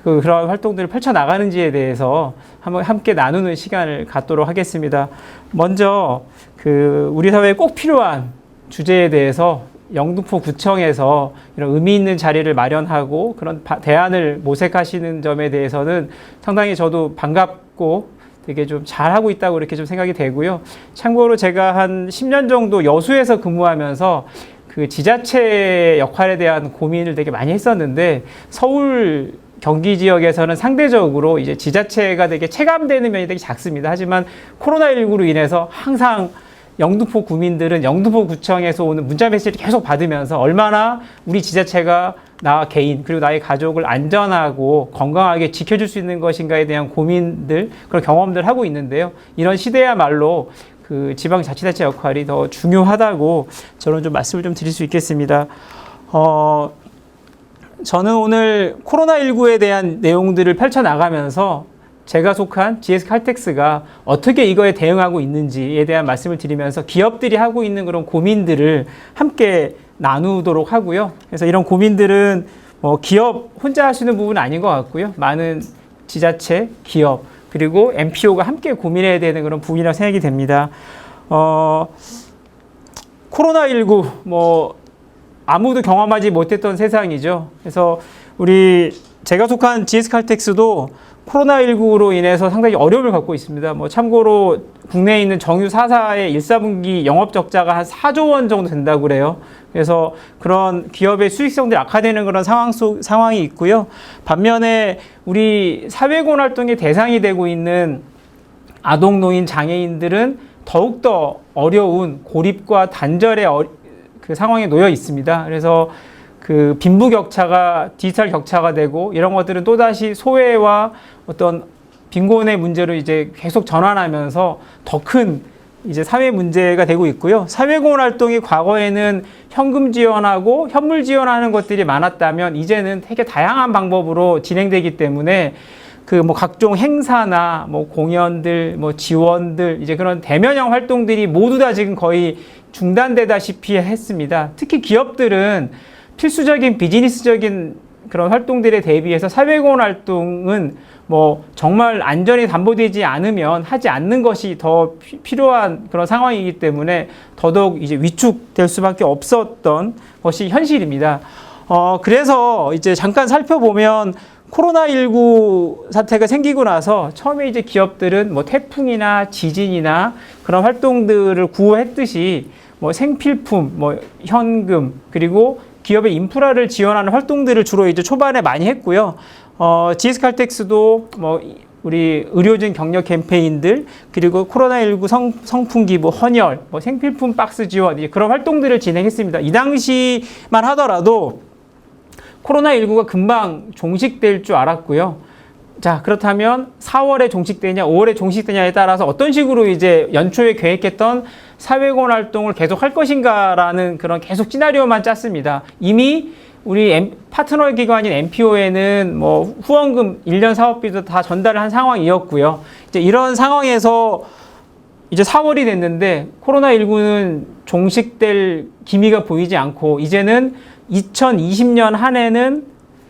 그런 활동들을 펼쳐나가는지에 대해서 한번 함께 나누는 시간을 갖도록 하겠습니다. 먼저 우리 사회에 꼭 필요한 주제에 대해서 영등포 구청에서 이런 의미 있는 자리를 마련하고 그런 대안을 모색하시는 점에 대해서는 상당히 저도 반갑고 되게 좀 잘하고 있다고 이렇게 좀 생각이 되고요. 참고로 제가 한 10년 정도 여수에서 근무하면서 그 지자체 역할에 대한 고민을 되게 많이 했었는데 서울 경기 지역에서는 상대적으로 이제 지자체가 되게 체감되는 면이 되게 작습니다. 하지만 코로나19로 인해서 항상 영등포 구민들은 영등포 구청에서 오는 문자 메시지를 계속 받으면서 얼마나 우리 지자체가 나 개인 그리고 나의 가족을 안전하고 건강하게 지켜줄 수 있는 것인가에 대한 고민들 그런 경험들 하고 있는데요. 이런 시대야말로 그 지방자치단체 역할이 더 중요하다고 저는 좀 말씀을 좀 드릴 수 있겠습니다. 저는 오늘 코로나19에 대한 내용들을 펼쳐나가면서 제가 속한 GS 칼텍스가 어떻게 이거에 대응하고 있는지에 대한 말씀을 드리면서 기업들이 하고 있는 그런 고민들을 함께 나누도록 하고요. 그래서 이런 고민들은 기업 혼자 하시는 부분은 아닌 것 같고요. 많은 지자체, 기업, 그리고 NPO가 함께 고민해야 되는 그런 부분이라고 생각이 됩니다. 코로나19, 아무도 경험하지 못했던 세상이죠. 그래서 제가 속한 GS 칼텍스도 코로나19로 인해서 상당히 어려움을 갖고 있습니다. 참고로 국내에 있는 정유 4사의 1사분기 영업 적자가 한 4조 원 정도 된다고 그래요. 그래서 그런 기업의 수익성들이 악화되는 그런 상황이 있고요. 반면에 우리 사회공헌 활동의 대상이 되고 있는 아동, 노인, 장애인들은 더욱더 어려운 고립과 단절의 그 상황에 놓여 있습니다. 그래서 그 빈부격차가 디지털 격차가 되고 이런 것들은 또다시 소외와 어떤 빈곤의 문제로 이제 계속 전환하면서 더 큰 이제 사회 문제가 되고 있고요. 사회공헌 활동이 과거에는 현금 지원하고 현물 지원하는 것들이 많았다면 이제는 되게 다양한 방법으로 진행되기 때문에 각종 행사나 공연들, 지원들, 이제 그런 대면형 활동들이 모두 다 지금 거의 중단되다시피 했습니다. 특히 기업들은 필수적인 비즈니스적인 그런 활동들에 대비해서 사회공헌 활동은 정말 안전이 담보되지 않으면 하지 않는 것이 더 필요한 그런 상황이기 때문에 더더욱 이제 위축될 수밖에 없었던 것이 현실입니다. 그래서 이제 잠깐 살펴보면 코로나19 사태가 생기고 나서 처음에 이제 기업들은 태풍이나 지진이나 그런 활동들을 구호했듯이 생필품, 현금, 그리고 기업의 인프라를 지원하는 활동들을 주로 이제 초반에 많이 했고요. GS칼텍스도 뭐 우리 의료진 격려 캠페인들, 그리고 코로나19 성품 기부, 헌혈, 뭐 생필품 박스 지원, 이제 그런 활동들을 진행했습니다. 이 당시만 하더라도 코로나19가 금방 종식될 줄 알았고요. 자, 그렇다면 4월에 종식되냐, 5월에 종식되냐에 따라서 어떤 식으로 이제 연초에 계획했던 사회공헌 활동을 계속 할 것인가라는 그런 계속 시나리오만 짰습니다. 이미 우리 파트너 기관인 MPO에는 뭐 후원금 1년 사업비도 다 전달을 한 상황이었고요. 이제 이런 상황에서 이제 4월이 됐는데 코로나19는 종식될 기미가 보이지 않고 이제는 2020년 한 해는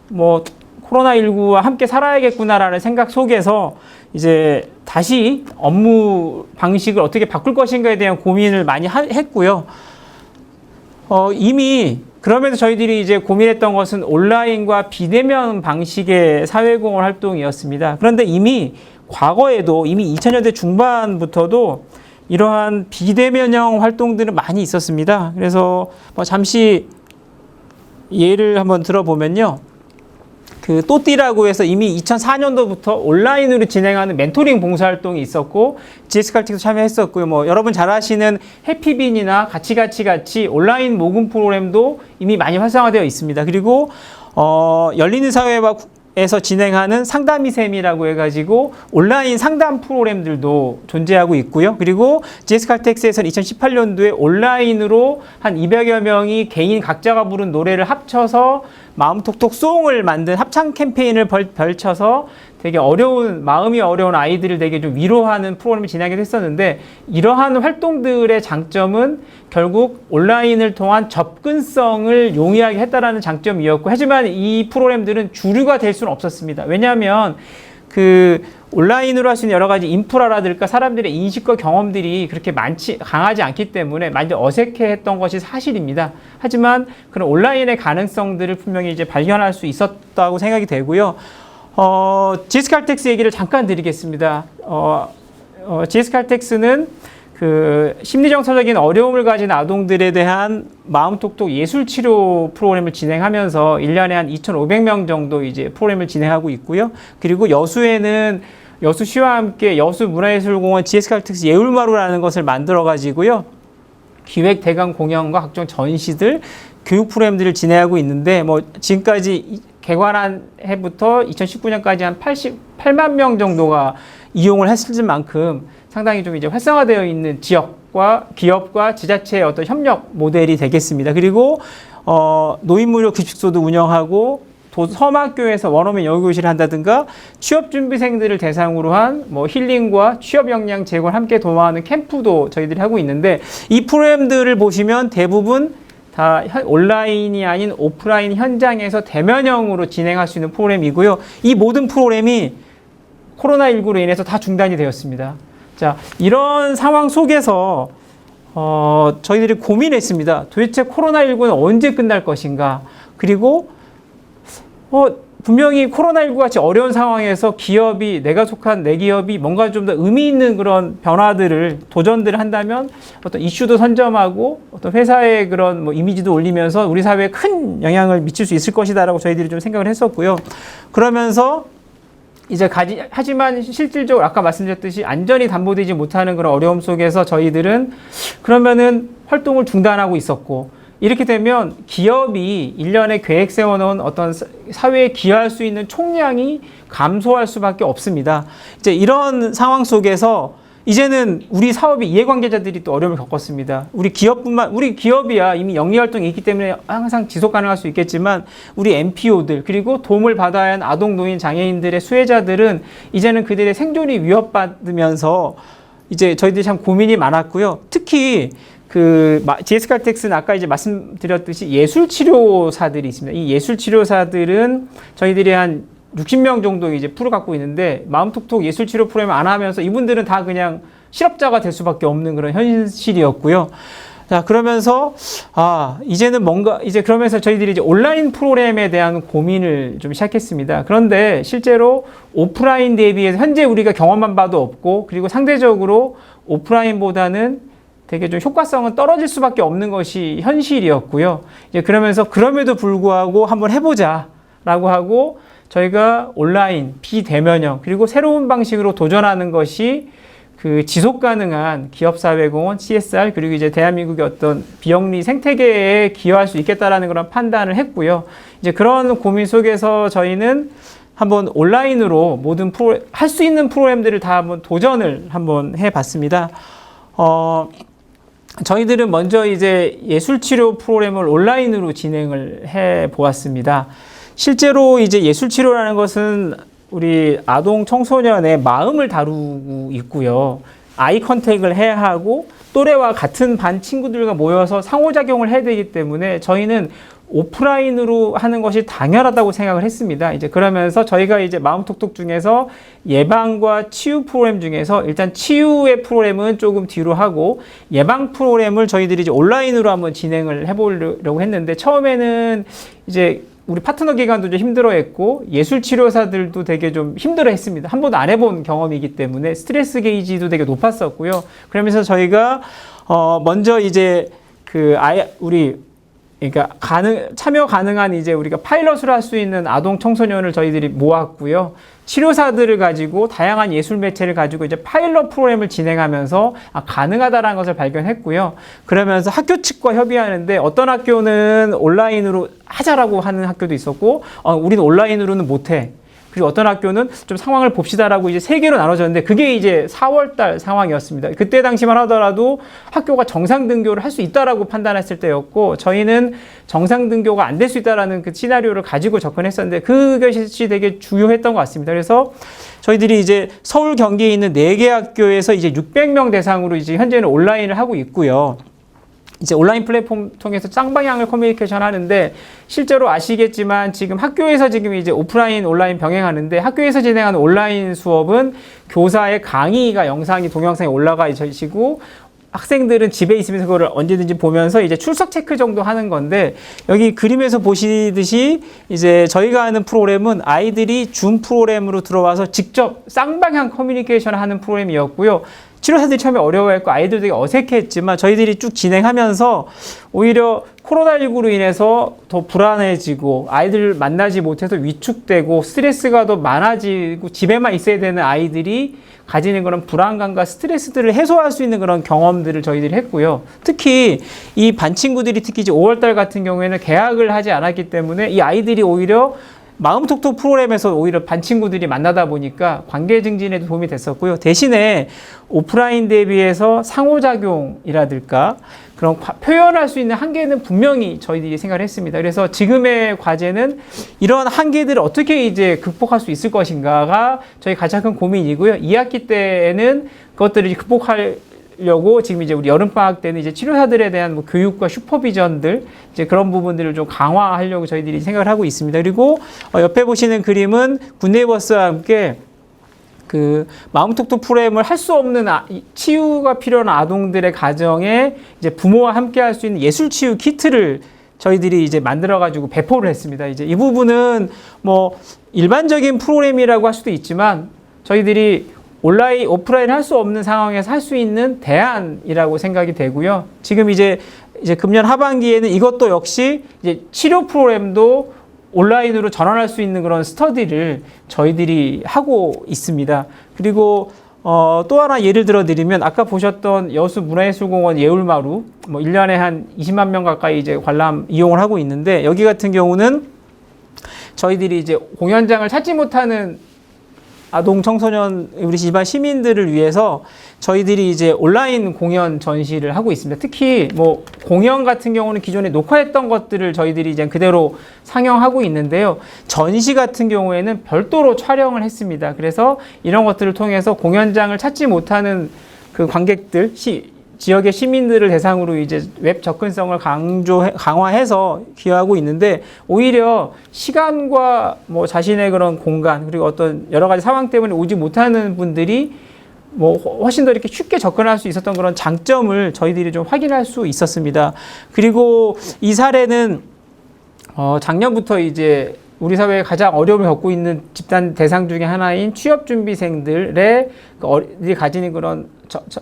뭐 코로나19와 함께 살아야겠구나라는 생각 속에서 이제 다시 업무 방식을 어떻게 바꿀 것인가에 대한 고민을 많이 했고요. 이미 그러면서 저희들이 이제 고민했던 것은 온라인과 비대면 방식의 사회공헌 활동이었습니다. 그런데 이미 과거에도 이미 2000년대 중반부터도 이러한 비대면형 활동들은 많이 있었습니다. 그래서 뭐 잠시 예를 한번 들어보면요. 그 또띠라고 해서 이미 2004년도부터 온라인으로 진행하는 멘토링 봉사활동이 있었고 GS칼텍스도 참여했었고요. 뭐 여러분 잘 아시는 해피빈이나 같이 온라인 모금 프로그램도 이미 많이 활성화되어 있습니다. 그리고 열리는 사회에서 진행하는 상담이샘이라고 해가지고 온라인 상담 프로그램들도 존재하고 있고요. 그리고 GS칼텍스에서는 2018년도에 온라인으로 한 200여 명이 개인 각자가 부른 노래를 합쳐서 마음톡톡 송을 만든 합창 캠페인을 벌쳐서 되게 마음이 어려운 아이들을 되게 좀 위로하는 프로그램을 진행하기도 했었는데, 이러한 활동들의 장점은 결국 온라인을 통한 접근성을 용이하게 했다라는 장점이었고, 하지만 이 프로그램들은 주류가 될 수는 없었습니다. 왜냐하면 그 온라인으로 할 수 있는 여러 가지 인프라라든가 사람들의 인식과 경험들이 그렇게 강하지 않기 때문에 많이 어색해했던 것이 사실입니다. 하지만 그런 온라인의 가능성들을 분명히 이제 발견할 수 있었다고 생각이 되고요. GS칼텍스 얘기를 잠깐 드리겠습니다. GS칼텍스는 그 심리정서적인 어려움을 가진 아동들에 대한 마음톡톡 예술치료 프로그램을 진행하면서 1년에 한 2,500명 정도 이제 프로그램을 진행하고 있고요. 그리고 여수에는 여수시와 함께 여수문화예술공원 GS칼텍스 예울마루라는 것을 만들어 가지고요. 기획 대강 공연과 각종 전시들, 교육 프로그램들을 진행하고 있는데, 뭐 지금까지 개관한 해부터 2019년까지 한 88만 명 정도가 이용을 했을 만큼 상당히 좀 이제 활성화되어 있는 기업과 지자체의 어떤 협력 모델이 되겠습니다. 그리고 노인무료 급식소도 운영하고 서막교에서 원어민 영어교실을 한다든가 취업준비생들을 대상으로 한 뭐 힐링과 취업 역량 제고를 함께 도모하는 캠프도 저희들이 하고 있는데, 이 프로그램들을 보시면 대부분 다 온라인이 아닌 오프라인 현장에서 대면형으로 진행할 수 있는 프로그램이고요. 이 모든 프로그램이 코로나19로 인해서 다 중단이 되었습니다. 자, 이런 상황 속에서 저희들이 고민했습니다. 도대체 코로나19는 언제 끝날 것인가? 그리고 분명히 코로나19 같이 어려운 상황에서 내가 속한 내 기업이 뭔가 좀 더 의미 있는 그런 도전들을 한다면 어떤 이슈도 선점하고 어떤 회사의 그런 뭐 이미지도 올리면서 우리 사회에 큰 영향을 미칠 수 있을 것이다라고 저희들이 좀 생각을 했었고요. 그러면서 이제 하지만 실질적으로 아까 말씀드렸듯이 안전이 담보되지 못하는 그런 어려움 속에서 저희들은 그러면은 활동을 중단하고 있었고, 이렇게 되면 기업이 1년에 계획 세워놓은 어떤 사회에 기여할 수 있는 총량이 감소할 수밖에 없습니다. 이제 이런 상황 속에서 이제는 우리 사업의 이해관계자들이 또 어려움을 겪었습니다. 우리 기업이야 이미 영리활동이 있기 때문에 항상 지속 가능할 수 있겠지만, 우리 MPO들 그리고 도움을 받아야 하는 아동, 노인, 장애인들의 수혜자들은 이제는 그들의 생존이 위협받으면서 이제 저희들이 참 고민이 많았고요. 특히 GS칼텍스는 아까 이제 말씀드렸듯이 예술치료사들이 있습니다. 이 예술치료사들은 저희들이 한 60명 정도 이제 풀을 갖고 있는데, 마음톡톡 예술치료 프로그램 안 하면서 이분들은 다 그냥 실업자가 될 수밖에 없는 그런 현실이었고요. 자, 그러면서 그러면서 저희들이 이제 온라인 프로그램에 대한 고민을 좀 시작했습니다. 그런데 실제로 오프라인 대비해서 현재 우리가 경험한 바도 없고, 그리고 상대적으로 오프라인보다는 되게 좀 효과성은 떨어질 수밖에 없는 것이 현실이었고요. 이제 그러면서 그럼에도 불구하고 한번 해보자라고 하고 저희가 온라인, 비대면형 그리고 새로운 방식으로 도전하는 것이 그 지속 가능한 기업사회공헌, CSR 그리고 이제 대한민국의 어떤 비영리 생태계에 기여할 수 있겠다라는 그런 판단을 했고요. 이제 그런 고민 속에서 저희는 한번 온라인으로 모든 할 수 있는 프로그램들을 다 한번 도전을 한번 해봤습니다. 저희들은 먼저 이제 예술치료 프로그램을 온라인으로 진행을 해 보았습니다. 실제로 이제 예술치료라는 것은 우리 아동 청소년의 마음을 다루고 있고요. 아이 컨택을 해야 하고 또래와 같은 반 친구들과 모여서 상호작용을 해야 되기 때문에 저희는 오프라인으로 하는 것이 당연하다고 생각을 했습니다. 이제 그러면서 저희가 이제 마음톡톡 중에서 예방과 치유 프로그램 중에서 일단 치유의 프로그램은 조금 뒤로 하고 예방 프로그램을 저희들이 이제 온라인으로 한번 진행을 해보려고 했는데 처음에는 이제 우리 파트너 기관도 좀 힘들어했고 예술치료사들도 되게 좀 힘들어했습니다. 한 번도 안 해본 경험이기 때문에 스트레스 게이지도 되게 높았었고요. 그러면서 저희가 먼저 이제 그러니까 참여 가능한 이제 우리가 파일럿을 할 수 있는 아동 청소년을 저희들이 모았고요. 치료사들을 가지고 다양한 예술 매체를 가지고 이제 파일럿 프로그램을 진행하면서 가능하다라는 것을 발견했고요. 그러면서 학교 측과 협의하는데 어떤 학교는 온라인으로 하자라고 하는 학교도 있었고, 우리는 온라인으로는 못해. 그리고 어떤 학교는 좀 상황을 봅시다라고 이제 3개로 나눠졌는데 그게 이제 4월달 상황이었습니다. 그때 당시만 하더라도 학교가 정상 등교를 할 수 있다라고 판단했을 때였고 저희는 정상 등교가 안 될 수 있다라는 그 시나리오를 가지고 접근했었는데 그것이 되게 중요했던 것 같습니다. 그래서 저희들이 이제 서울 경기에 있는 4개 학교에서 이제 600명 대상으로 이제 현재는 온라인을 하고 있고요. 이제 온라인 플랫폼 통해서 쌍방향을 커뮤니케이션 하는데 실제로 아시겠지만 지금 학교에서 지금 이제 오프라인 온라인 병행하는데 학교에서 진행하는 온라인 수업은 교사의 강의가 영상이 동영상에 올라가 있으시고 학생들은 집에 있으면서 그거를 언제든지 보면서 이제 출석 체크 정도 하는 건데 여기 그림에서 보시듯이 이제 저희가 하는 프로그램은 아이들이 줌 프로그램으로 들어와서 직접 쌍방향 커뮤니케이션을 하는 프로그램이었고요. 치료사들이 처음에 어려워했고 아이들 되게 어색했지만 저희들이 쭉 진행하면서 오히려 코로나19로 인해서 더 불안해지고 아이들 만나지 못해서 위축되고 스트레스가 더 많아지고 집에만 있어야 되는 아이들이 가지는 그런 불안감과 스트레스들을 해소할 수 있는 그런 경험들을 저희들이 했고요. 특히 이 반 친구들이 특히 이제 5월달 같은 경우에는 개학을 하지 않았기 때문에 이 아이들이 오히려 마음톡톡 프로그램에서 오히려 반 친구들이 만나다 보니까 관계 증진에도 도움이 됐었고요. 대신에 오프라인 대비해서 상호작용이라든가 그런 표현할 수 있는 한계는 분명히 저희들이 생각을 했습니다. 그래서 지금의 과제는 이런 한계들을 어떻게 이제 극복할 수 있을 것인가가 저희 가장 큰 고민이고요. 2학기 때에는 그것들을 극복하려고 지금 이제 우리 여름방학 때는 이제 치료사들에 대한 뭐 교육과 슈퍼비전들 이제 그런 부분들을 좀 강화하려고 저희들이 생각을 하고 있습니다. 그리고 옆에 보시는 그림은 굿네이버스와 함께 그 마음톡톡 프로그램을 할 수 없는 치유가 필요한 아동들의 가정에 이제 부모와 함께 할 수 있는 예술 치유 키트를 저희들이 이제 만들어가지고 배포를 했습니다. 이제 이 부분은 뭐 일반적인 프로그램이라고 할 수도 있지만 저희들이 온라인, 오프라인 할 수 없는 상황에서 할 수 있는 대안이라고 생각이 되고요. 지금 이제 금년 하반기에는 이것도 역시 이제 치료 프로그램도 온라인으로 전환할 수 있는 그런 스터디를 저희들이 하고 있습니다. 그리고 또 하나 예를 들어 드리면 아까 보셨던 여수 문화예술공원 예울마루 뭐 1년에 한 20만 명 가까이 이제 관람 이용을 하고 있는데 여기 같은 경우는 저희들이 이제 공연장을 찾지 못하는 아동 청소년 우리 일반 시민들을 위해서 저희들이 이제 온라인 공연 전시를 하고 있습니다. 특히 뭐 공연 같은 경우는 기존에 녹화했던 것들을 저희들이 이제 그대로 상영하고 있는데요. 전시 같은 경우에는 별도로 촬영을 했습니다. 그래서 이런 것들을 통해서 공연장을 찾지 못하는 그 관객들 지역의 시민들을 대상으로 이제 웹 접근성을 강화해서 기여하고 있는데 오히려 시간과 뭐 자신의 그런 공간 그리고 어떤 여러 가지 상황 때문에 오지 못하는 분들이 뭐 훨씬 더 이렇게 쉽게 접근할 수 있었던 그런 장점을 저희들이 좀 확인할 수 있었습니다. 그리고 이 사례는 작년부터 이제 우리 사회에 가장 어려움을 겪고 있는 집단 대상 중에 하나인 취업준비생들의 가지는 그런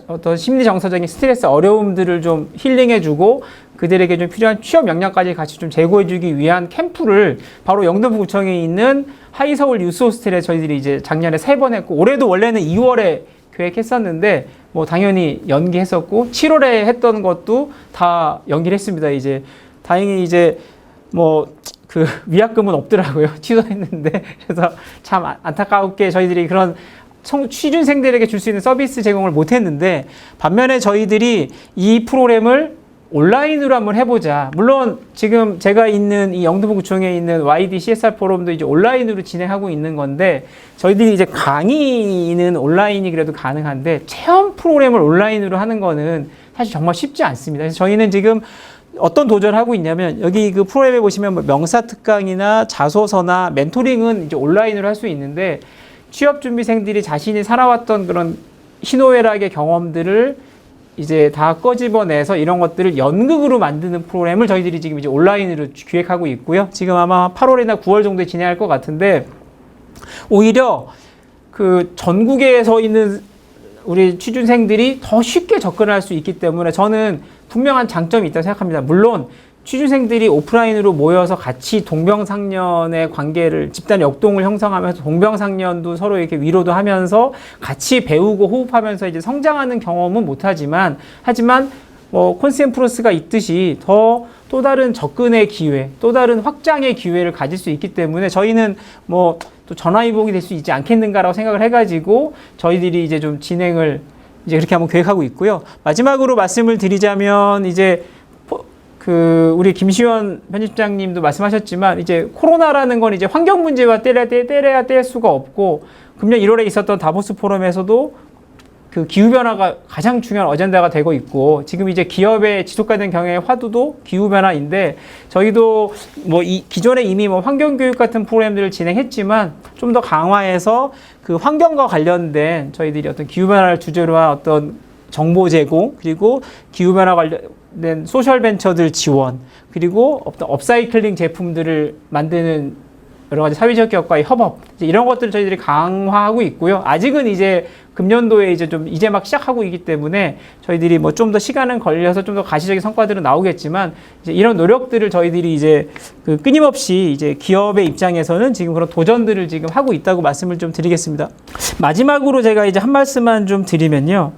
어떤 심리 정서적인 스트레스 어려움들을 좀 힐링해주고 그들에게 좀 필요한 취업 역량까지 같이 좀 제공해주기 위한 캠프를 바로 영등포구청에 있는 하이서울 유스호스텔에 저희들이 이제 작년에 3번 했고 올해도 원래는 2월에 계획했었는데 뭐 당연히 연기했었고 7월에 했던 것도 다 연기를 했습니다. 이제 다행히 이제 뭐 그 위약금은 없더라고요. 취소했는데 그래서 참 안타깝게 저희들이 그런 취준생들에게 줄 수 있는 서비스 제공을 못했는데 반면에 저희들이 이 프로그램을 온라인으로 한번 해보자. 물론 지금 제가 있는 이 영등포구청에 있는 YD CSR 포럼도 이제 온라인으로 진행하고 있는 건데 저희들이 이제 강의는 온라인이 그래도 가능한데 체험 프로그램을 온라인으로 하는 거는 사실 정말 쉽지 않습니다. 그래서 저희는 지금 어떤 도전을 하고 있냐면 여기 그 프로그램에 보시면 뭐 명사특강이나 자소서나 멘토링은 이제 온라인으로 할 수 있는데 취업준비생들이 자신이 살아왔던 그런 희노애락의 경험들을 이제 다 꺼집어내서 이런 것들을 연극으로 만드는 프로그램을 저희들이 지금 이제 온라인으로 기획하고 있고요. 지금 아마 8월이나 9월 정도에 진행할 것 같은데 오히려 그 전국에 서 있는 우리 취준생들이 더 쉽게 접근할 수 있기 때문에 저는 분명한 장점이 있다고 생각합니다. 물론 취준생들이 오프라인으로 모여서 같이 동병상련의 관계를 집단 역동을 형성하면서 동병상련도 서로 이렇게 위로도 하면서 같이 배우고 호흡하면서 이제 성장하는 경험은 못하지만 뭐 콘센프로스가 있듯이 또 다른 접근의 기회, 또 다른 확장의 기회를 가질 수 있기 때문에 저희는 뭐 또 전화위복이 될 수 있지 않겠는가라고 생각을 해가지고 저희들이 이제 좀 진행을 이제 그렇게 한번 계획하고 있고요. 마지막으로 말씀을 드리자면 이제 그 우리 김시원 편집장님도 말씀하셨지만 이제 코로나라는 건 이제 환경 문제와 때려야 뗄 수가 없고 금년 1월에 있었던 다보스 포럼에서도 그 기후변화가 가장 중요한 어젠다가 되고 있고 지금 이제 기업의 지속가능 경영의 화두도 기후변화인데 저희도 뭐 기존에 이미 뭐 환경교육 같은 프로그램들을 진행했지만 좀 더 강화해서 그 환경과 관련된 저희들이 어떤 기후변화를 주제로 한 어떤 정보 제공 그리고 기후변화 관련된 소셜벤처들 지원 그리고 어떤 업사이클링 제품들을 만드는 여러 가지 사회적 기업과의 협업 이런 것들을 저희들이 강화하고 있고요. 아직은 이제 금년도에 이제 막 시작하고 있기 때문에 저희들이 뭐 좀 더 시간은 걸려서 좀 더 가시적인 성과들은 나오겠지만 이제 이런 노력들을 저희들이 이제 그 끊임없이 이제 기업의 입장에서는 지금 그런 도전들을 지금 하고 있다고 말씀을 좀 드리겠습니다. 마지막으로 제가 이제 한 말씀만 좀 드리면요.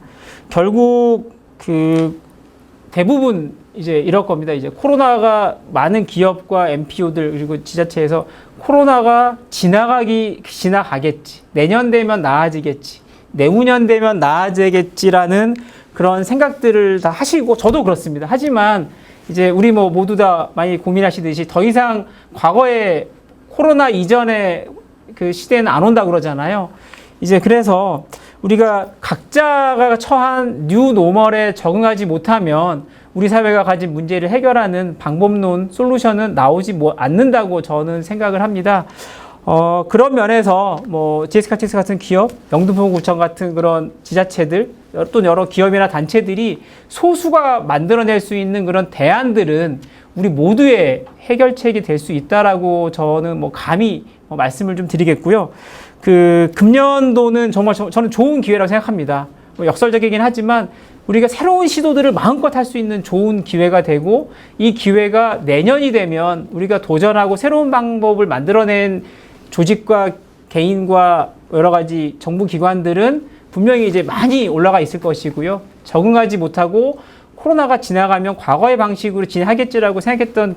결국 그 대부분 이제 이럴 겁니다. 이제 코로나가 많은 기업과 NPO들 그리고 지자체에서 코로나가 지나가겠지. 내년 되면 나아지겠지. 내후년 되면 나아지겠지라는 그런 생각들을 다 하시고 저도 그렇습니다. 하지만 이제 우리 뭐 모두 다 많이 고민하시듯이 더 이상 과거에 코로나 이전의 그 시대는 안 온다 그러잖아요. 이제 그래서 우리가 각자가 처한 뉴 노멀에 적응하지 못하면 우리 사회가 가진 문제를 해결하는 방법론, 솔루션은 나오지 않는다고 저는 생각을 합니다. 그런 면에서 뭐 GS칼텍스 같은 기업, 영등포구청 같은 그런 지자체들, 또 여러 기업이나 단체들이 소수가 만들어낼 수 있는 그런 대안들은 우리 모두의 해결책이 될 수 있다라고 저는 뭐 감히 말씀을 좀 드리겠고요. 그 금년도는 정말 저는 좋은 기회라고 생각합니다. 뭐 역설적이긴 하지만 우리가 새로운 시도들을 마음껏 할 수 있는 좋은 기회가 되고 이 기회가 내년이 되면 우리가 도전하고 새로운 방법을 만들어낸 조직과 개인과 여러 가지 정부 기관들은 분명히 이제 많이 올라가 있을 것이고요. 적응하지 못하고 코로나가 지나가면 과거의 방식으로 진행하겠지라고 생각했던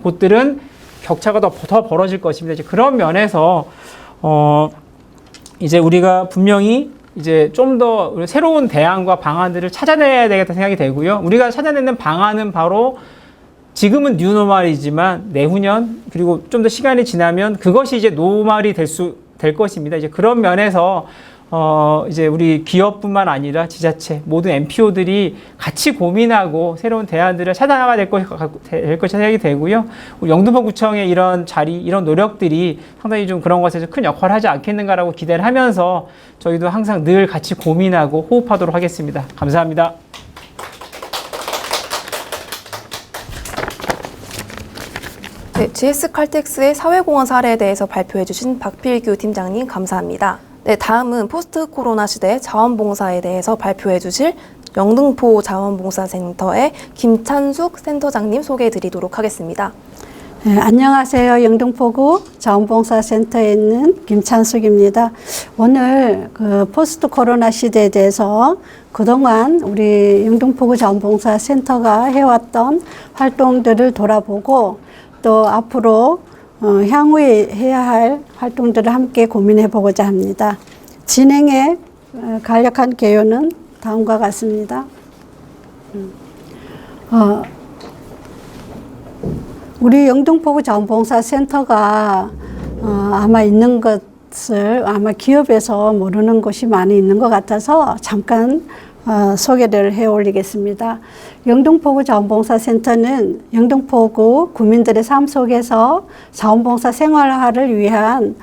곳들은 격차가 더 벌어질 것입니다. 이제 그런 면에서 이제 우리가 분명히 이제 좀 더 새로운 대안과 방안들을 찾아내야 되겠다 생각이 되고요. 우리가 찾아내는 방안은 바로 지금은 뉴노멀이지만 내후년 그리고 좀 더 시간이 지나면 그것이 이제 노멀이 될 것입니다. 이제 그런 면에서 이제 우리 기업뿐만 아니라 지자체 모든 NPO들이 같이 고민하고 새로운 대안들을 찾아나가야 될 것이 생각이 되고요. 우리 영등포구청의 이런 자리, 이런 노력들이 상당히 좀 그런 것에서 큰 역할을 하지 않겠는가라고 기대를 하면서 저희도 항상 늘 같이 고민하고 호흡하도록 하겠습니다. 감사합니다. 네, GS 칼텍스의 사회공헌 사례에 대해서 발표해 주신 박필규 팀장님 감사합니다. 네, 다음은 포스트 코로나 시대 자원봉사에 대해서 발표해 주실 영등포 자원봉사센터의 김찬숙 센터장님 소개해 드리도록 하겠습니다. 네, 안녕하세요. 영등포구 자원봉사센터에 있는 김찬숙입니다. 오늘 그 포스트 코로나 시대에 대해서 그동안 우리 영등포구 자원봉사센터가 해왔던 활동들을 돌아보고 또 앞으로 향후에 해야 할 활동들을 함께 고민해 보고자 합니다. 진행에 간략한 개요는 다음과 같습니다. 우리 영등포구 자원봉사센터가 아마 있는 것을 아마 기업에서 모르는 곳이 많이 있는 것 같아서 잠깐 소개를 해 올리겠습니다. 영등포구 자원봉사센터는 영등포구 구민들의 삶 속에서 자원봉사 생활화를 위한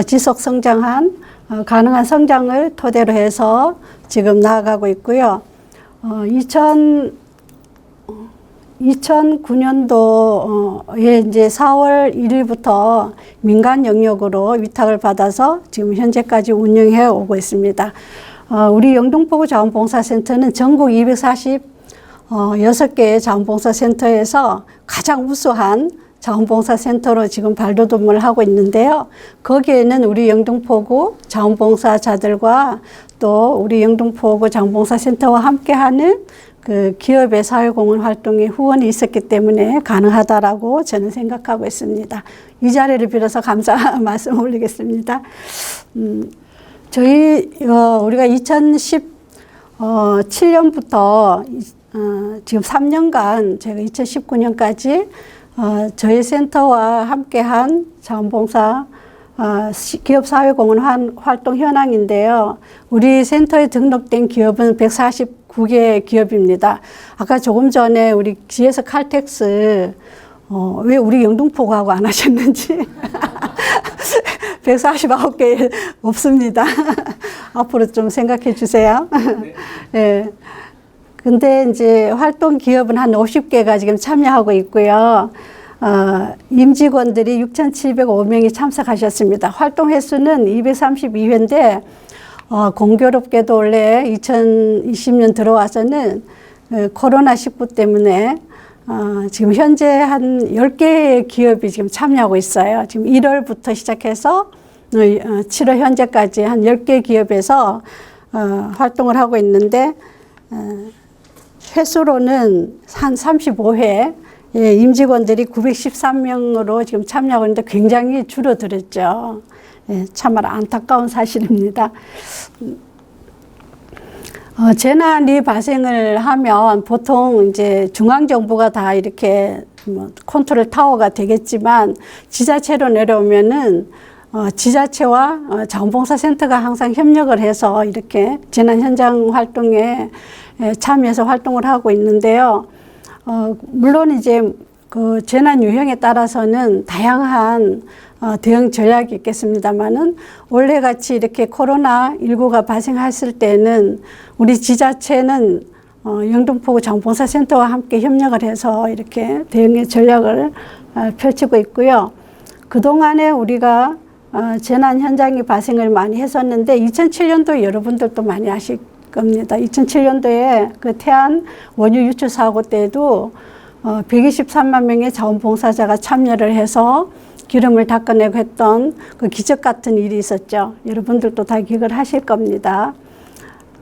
지속 성장한 가능한 성장을 토대로 해서 지금 나아가고 있고요. 2009년도에 이제 4월 1일부터 민간 영역으로 위탁을 받아서 지금 현재까지 운영해 오고 있습니다. 우리 영등포구 자원봉사센터는 전국 246개의 자원봉사센터에서 가장 우수한 자원봉사센터로 지금 발돋움을 하고 있는데요. 거기에는 우리 영등포구 자원봉사자들과 또 우리 영등포구 자원봉사센터와 함께하는 그 기업의 사회공헌 활동에 후원이 있었기 때문에 가능하다라고 저는 생각하고 있습니다. 이 자리를 빌어서 감사 말씀 올리겠습니다. 우리가 2017년부터 지금 3년간 제가 2019년까지 저희 센터와 함께한 자원봉사 기업 사회공헌 활동 현황인데요. 우리 센터에 등록된 기업은 149개 기업입니다. 아까 조금 전에 우리 GS 칼텍스 왜 우리 영등포구하고 안 하셨는지 149개 없습니다. 앞으로 좀 생각해 주세요. 네. 근데 이제 활동 기업은 한 50개가 지금 참여하고 있고요. 임직원들이 6,705명이 참석하셨습니다. 활동 횟수는 232회인데 공교롭게도 원래 2020년 들어와서는 코로나19 때문에 지금 현재 한 10개의 기업이 지금 참여하고 있어요. 지금 1월부터 시작해서 7월 현재까지 한 10개 기업에서 활동을 하고 있는데 횟수로는 한 35회 임직원들이 913명으로 지금 참여하고 있는데 굉장히 줄어들었죠. 참으로 안타까운 사실입니다. 재난이 발생을 하면 보통 이제 중앙정부가 다 이렇게 컨트롤 타워가 되겠지만 지자체로 내려오면은 지자체와 자원봉사센터가 항상 협력을 해서 이렇게 재난 현장 활동에 참여해서 활동을 하고 있는데요. 물론 이제 그 재난 유형에 따라서는 다양한 대응 전략이 있겠습니다만은 원래 같이 이렇게 코로나19가 발생했을 때는 우리 지자체는 영등포구 자원봉사센터와 함께 협력을 해서 이렇게 대응의 전략을 펼치고 있고요. 그동안에 우리가 재난 현장이 발생을 많이 했었는데 2007년도 여러분들도 많이 아실 겁니다. 2007년도에 그 태안 원유 유출 사고 때에도 123만 명의 자원봉사자가 참여를 해서 기름을 닦아내고 했던 그 기적 같은 일이 있었죠. 여러분들도 다 기억을 하실 겁니다.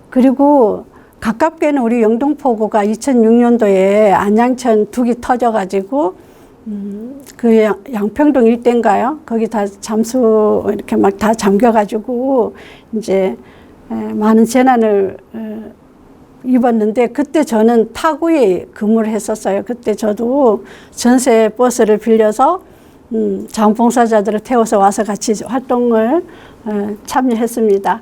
그리고 가깝게는 우리 영등포구가 2006년도에 안양천 둑이 터져가지고 그 양평동 일대인가요? 거기 다 잠수 이렇게 막 다 잠겨가지고 이제 많은 재난을 입었는데 그때 저는 타구에 근무를 했었어요. 그때 저도 전세 버스를 빌려서 자원봉사자들을 태워서 와서 같이 활동을 참여했습니다.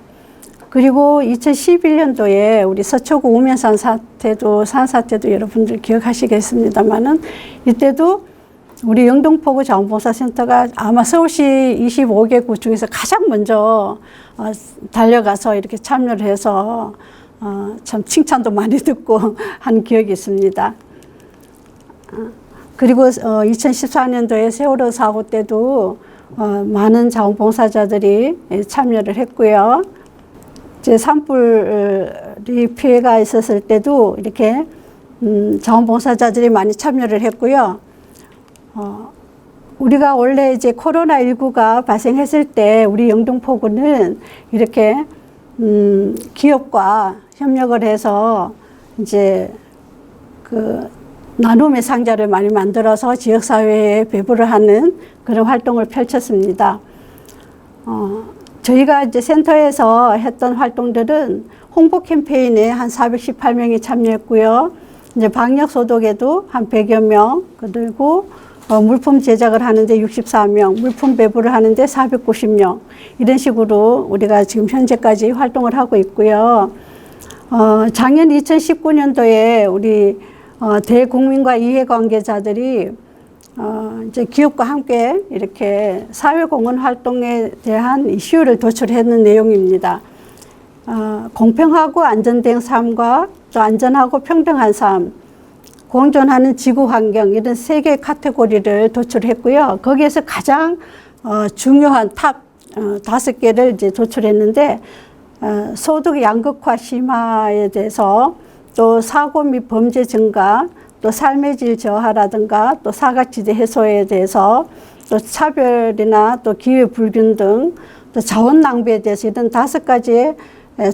그리고 2011년도에 우리 서초구 우면산 사태도 산사태도 여러분들 기억하시겠습니다만은 이때도 우리 영등포구 자원봉사센터가 아마 서울시 25개구 중에서 가장 먼저 달려가서 이렇게 참여를 해서 참 칭찬도 많이 듣고 한 기억이 있습니다. 그리고 2014년도에 세월호 사고 때도 많은 자원봉사자들이 참여를 했고요. 이제 산불이 피해가 있었을 때도 이렇게 자원봉사자들이 많이 참여를 했고요. 우리가 원래 이제 코로나19가 발생했을 때 우리 영등포구는 이렇게 기업과 협력을 해서 이제 그 나눔의 상자를 많이 만들어서 지역사회에 배부를 하는 그런 활동을 펼쳤습니다. 저희가 이제 센터에서 했던 활동들은 홍보 캠페인에 한 418명이 참여했고요. 이제 방역 소독에도 한 100여 명, 그리고 물품 제작을 하는데 64명, 물품 배부를 하는데 490명, 이런 식으로 우리가 지금 현재까지 활동을 하고 있고요. 작년 2019년도에 우리 대국민과 이해관계자들이 이제 기업과 함께 이렇게 사회공헌 활동에 대한 이슈를 도출하는 내용입니다. 공평하고 안전된 삶과 또 안전하고 평등한 삶, 공존하는 지구 환경, 이런 세 개의 카테고리를 도출했고요. 거기에서 가장 중요한 탑 5개를 이제 도출했는데, 소득 양극화 심화에 대해서, 또 사고 및 범죄 증가, 또 삶의 질 저하라든가, 또 사각지대 해소에 대해서, 또 차별이나 또 기회 불균등, 또 자원 낭비에 대해서 이런 5가지의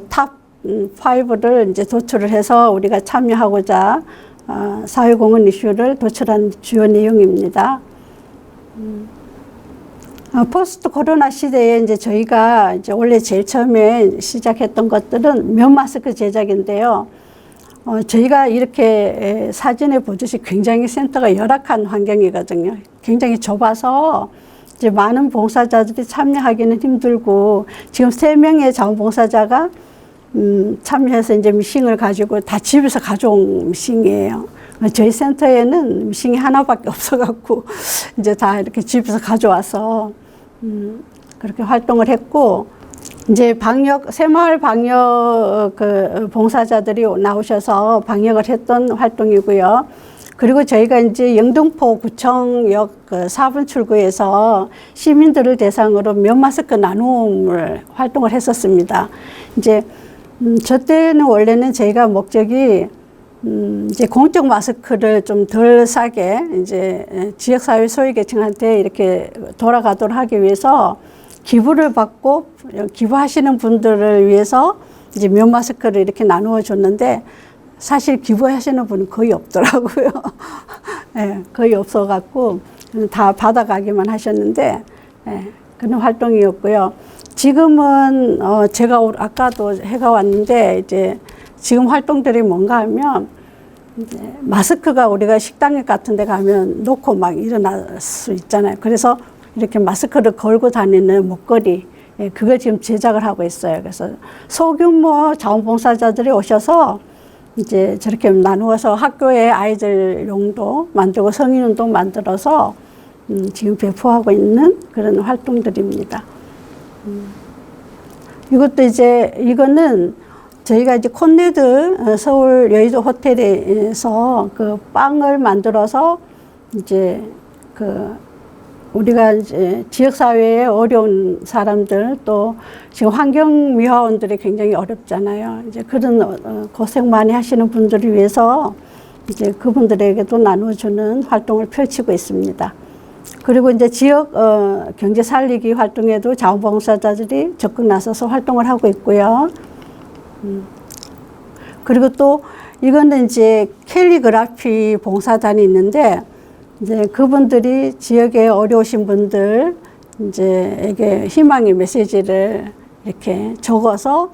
탑 5를 이제 도출을 해서 우리가 참여하고자 사회공헌 이슈를 도출한 주요 내용입니다. 포스트 코로나 시대에 이제 저희가 이제 원래 제일 처음에 시작했던 것들은 면 마스크 제작인데요. 저희가 이렇게 사진에 보듯이 굉장히 센터가 열악한 환경이거든요. 굉장히 좁아서 이제 많은 봉사자들이 참여하기는 힘들고, 지금 3명의 자원봉사자가 참여해서 이제 미싱을 가지고 다 집에서 가져온 미싱이에요. 저희 센터에는 미싱이 하나밖에 없어갖고 이제 다 이렇게 집에서 가져와서 그렇게 활동을 했고, 이제 새마을 방역 그 봉사자들이 나오셔서 방역을 했던 활동이고요. 그리고 저희가 이제 영등포 구청역 그 4분 출구에서 시민들을 대상으로 면 마스크 나눔을 활동을 했었습니다. 이제 저 때는 원래는 저희가 목적이 이제 공적 마스크를 좀 덜 싸게 이제 지역사회 소외계층한테 이렇게 돌아가도록 하기 위해서 기부를 받고 기부하시는 분들을 위해서 이제 면 마스크를 이렇게 나누어 줬는데, 사실 기부하시는 분은 거의 없더라고요. 네, 거의 없어갖고 다 받아가기만 하셨는데, 네, 그런 활동이었고요. 지금은 제가 아까도 해가 왔는데, 이제 지금 활동들이 뭔가 하면 이제 마스크가 우리가 식당 같은 데 가면 놓고 막 일어날 수 있잖아요. 그래서 이렇게 마스크를 걸고 다니는 목걸이, 그걸 지금 제작을 하고 있어요. 그래서 소규모 자원봉사자들이 오셔서 이제 저렇게 나누어서 학교에 아이들용도 만들고 성인용도 만들어서 지금 배포하고 있는 그런 활동들입니다. 이거는 저희가 이제 콘네드 서울 여의도 호텔에서 그 빵을 만들어서 이제 우리가 이제 지역사회에 어려운 사람들, 또 지금 환경미화원들이 굉장히 어렵잖아요. 이제 그런 고생 많이 하시는 분들을 위해서 이제 그분들에게도 나눠주는 활동을 펼치고 있습니다. 그리고 이제 지역 경제 살리기 활동에도 자원봉사자들이 적극 나서서 활동을 하고 있고요. 그리고 또 이거는 이제 캘리그라피 봉사단이 있는데, 이제 그분들이 지역에 어려우신 분들 이제에게 희망의 메시지를 이렇게 적어서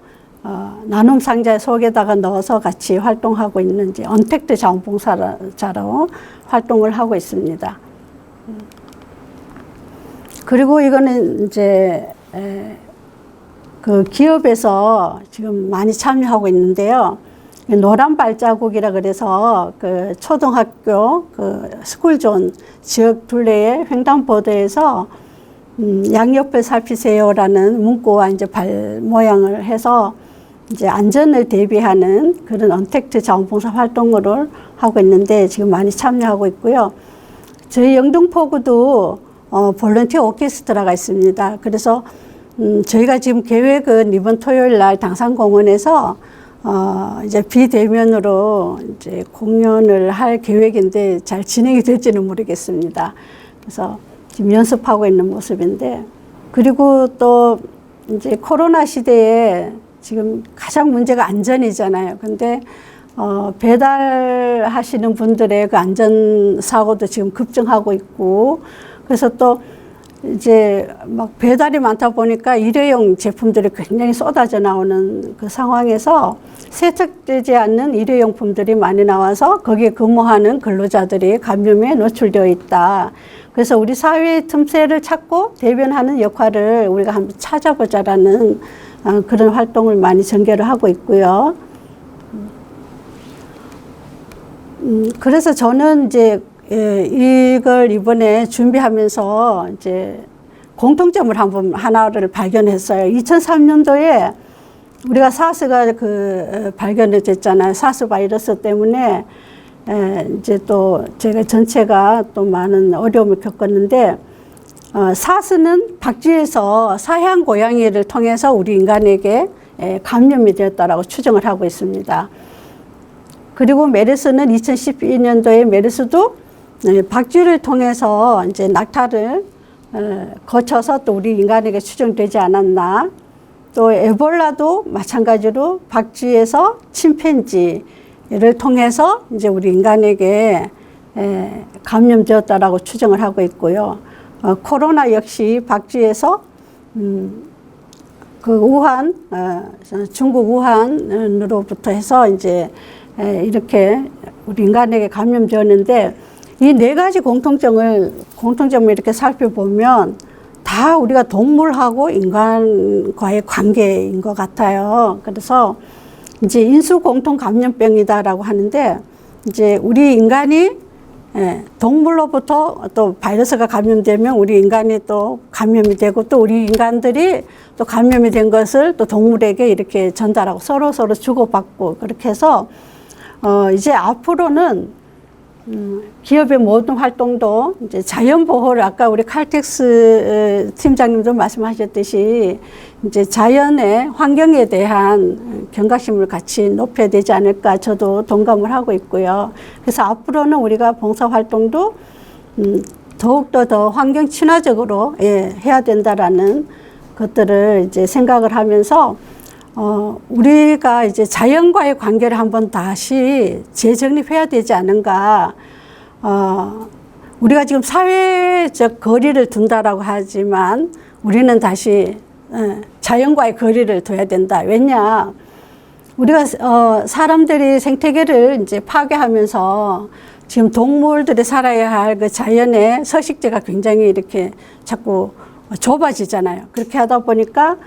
나눔 상자 속에다가 넣어서 같이 활동하고 있는 이제 언택트 자원봉사자로 활동을 하고 있습니다. 그리고 이거는 이제 그 기업에서 지금 많이 참여하고 있는데요. 노란 발자국이라 그래서 그 초등학교 그 스쿨존 지역 둘레의 횡단보도에서 양옆을 살피세요라는 문구와 이제 발 모양을 해서 이제 안전을 대비하는 그런 언택트 자원봉사 활동을 하고 있는데 지금 많이 참여하고 있고요. 저희 영등포구도 볼런티어 오케스트라가 있습니다. 그래서 저희가 지금 계획은 이번 토요일 날 당산공원에서 이제 비대면으로 이제 공연을 할 계획인데 잘 진행이 될지는 모르겠습니다. 그래서 지금 연습하고 있는 모습인데, 그리고 또 이제 코로나 시대에 지금 가장 문제가 안전이잖아요. 근데 배달하시는 분들의 그 안전사고도 지금 급증하고 있고, 그래서 또 이제 막 배달이 많다 보니까 일회용 제품들이 굉장히 쏟아져 나오는 그 상황에서 세척되지 않는 일회용품들이 많이 나와서 거기에 근무하는 근로자들이 감염에 노출되어 있다. 그래서 우리 사회의 틈새를 찾고 대변하는 역할을 우리가 한번 찾아보자라는 그런 활동을 많이 전개를 하고 있고요. 그래서 저는 이제 이걸 이번에 준비하면서 이제 공통점을 하나를 발견했어요. 2003년도에 우리가 사스가 발견이 됐잖아요. 사스 바이러스 때문에 이제 또 제가 전체가 또 많은 어려움을 겪었는데, 사스는 박쥐에서 사양 고양이를 통해서 우리 인간에게 감염이 되었다라고 추정을 하고 있습니다. 그리고 메르스는 2012년도에 메르스도 박쥐를 통해서 이제 낙타를 거쳐서 또 우리 인간에게 추정되지 않았나. 또 에볼라도 마찬가지로 박쥐에서 침팬지를 통해서 이제 우리 인간에게 감염되었다라고 추정을 하고 있고요. 코로나 역시 박쥐에서 그 우한, 중국 우한으로부터 해서 이제 이렇게 우리 인간에게 감염되었는데, 이 네 가지 공통점을 이렇게 살펴보면 다 우리가 동물하고 인간과의 관계인 것 같아요. 그래서 이제 인수 공통 감염병이다라고 하는데, 이제 우리 인간이 동물로부터 또 바이러스가 감염되면 우리 인간이 또 감염이 되고, 또 우리 인간들이 또 감염이 된 것을 또 동물에게 이렇게 전달하고 서로 주고받고, 그렇게 해서 이제 앞으로는 기업의 모든 활동도 이제 자연 보호를, 아까 우리 칼텍스 팀장님도 말씀하셨듯이 이제 자연의 환경에 대한 경각심을 같이 높여야 되지 않을까, 저도 동감을 하고 있고요. 그래서 앞으로는 우리가 봉사 활동도 더욱더 더 환경 친화적으로 해야 된다라는 것들을 이제 생각을 하면서 우리가 이제 자연과의 관계를 한번 다시 재정립해야 되지 않은가. 우리가 지금 사회적 거리를 둔다라고 하지만 우리는 다시 자연과의 거리를 둬야 된다. 왜냐? 우리가 사람들이 생태계를 이제 파괴하면서 지금 동물들이 살아야 할 그 자연의 서식지가 굉장히 이렇게 자꾸 좁아지잖아요. 그렇게 하다 보니까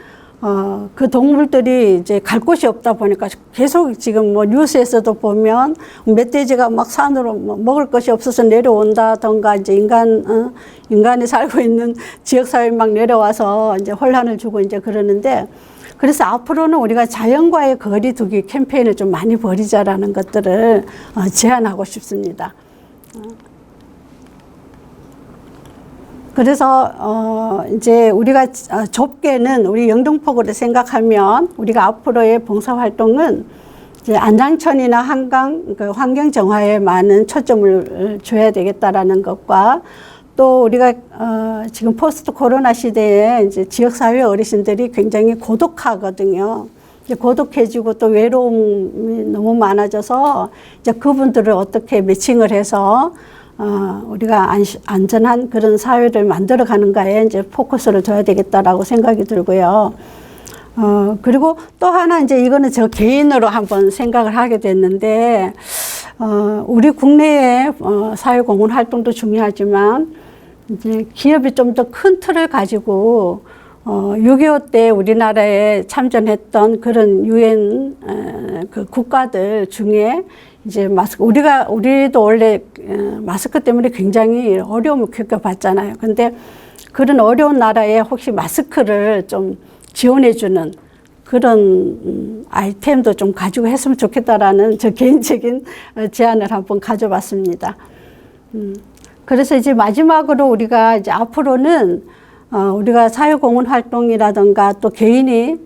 그 동물들이 이제 갈 곳이 없다 보니까 계속 지금 뭐 뉴스에서도 보면 멧돼지가 막 산으로 먹을 것이 없어서 내려온다던가, 이제 인간이 살고 있는 지역사회에 막 내려와서 이제 혼란을 주고 이제 그러는데, 그래서 앞으로는 우리가 자연과의 거리두기 캠페인을 좀 많이 벌이자라는 것들을 제안하고 싶습니다. 그래서 이제 우리가 좁게는 우리 영등포구를 생각하면 우리가 앞으로의 봉사활동은 이제 안장천이나 한강 그 환경 정화에 많은 초점을 줘야 되겠다라는 것과, 또 우리가 지금 포스트 코로나 시대에 이제 지역사회 어르신들이 굉장히 고독하거든요. 이제 고독해지고 또 외로움이 너무 많아져서 이제 그분들을 어떻게 매칭을 해서 우리가 안전한 그런 사회를 만들어 가는가에 이제 포커스를 둬야 되겠다라고 생각이 들고요. 그리고 또 하나, 이제 이거는 저 개인으로 한번 생각을 하게 됐는데, 우리 국내의 사회공헌 활동도 중요하지만 이제 기업이 좀 더 큰 틀을 가지고 6.25 때 우리나라에 참전했던 그런 유엔 그 국가들 중에 이제 우리도 원래 마스크 때문에 굉장히 어려움을 겪어봤잖아요. 근데 그런 어려운 나라에 혹시 마스크를 좀 지원해주는 그런 아이템도 좀 가지고 했으면 좋겠다라는 저 개인적인 제안을 한번 가져봤습니다. 그래서 이제 마지막으로 우리가 이제 앞으로는 우리가 사회공헌 활동이라든가 또 개인이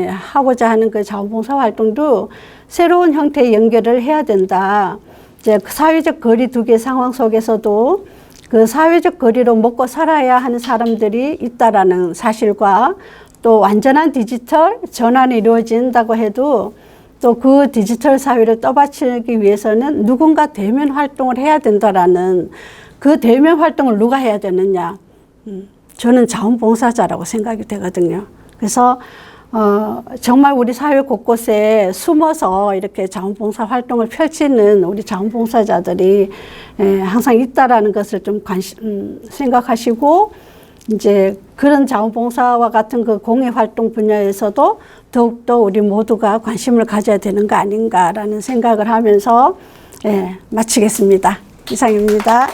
하고자 하는 그 자원봉사 활동도 새로운 형태의 연결을 해야 된다. 이제 그 사회적 거리 두기 상황 속에서도 그 사회적 거리로 먹고 살아야 하는 사람들이 있다라는 사실과 또 완전한 디지털 전환이 이루어진다고 해도 또 그 디지털 사회를 떠받치기 위해서는 누군가 대면 활동을 해야 된다라는 그 대면 활동을 누가 해야 되느냐. 저는 자원봉사자라고 생각이 되거든요. 그래서 정말 우리 사회 곳곳에 숨어서 이렇게 자원봉사 활동을 펼치는 우리 자원봉사자들이 항상 있다라는 것을 좀 생각하시고 이제 그런 자원봉사와 같은 그 공익활동 분야에서도 더욱더 우리 모두가 관심을 가져야 되는 거 아닌가라는 생각을 하면서 마치겠습니다. 이상입니다.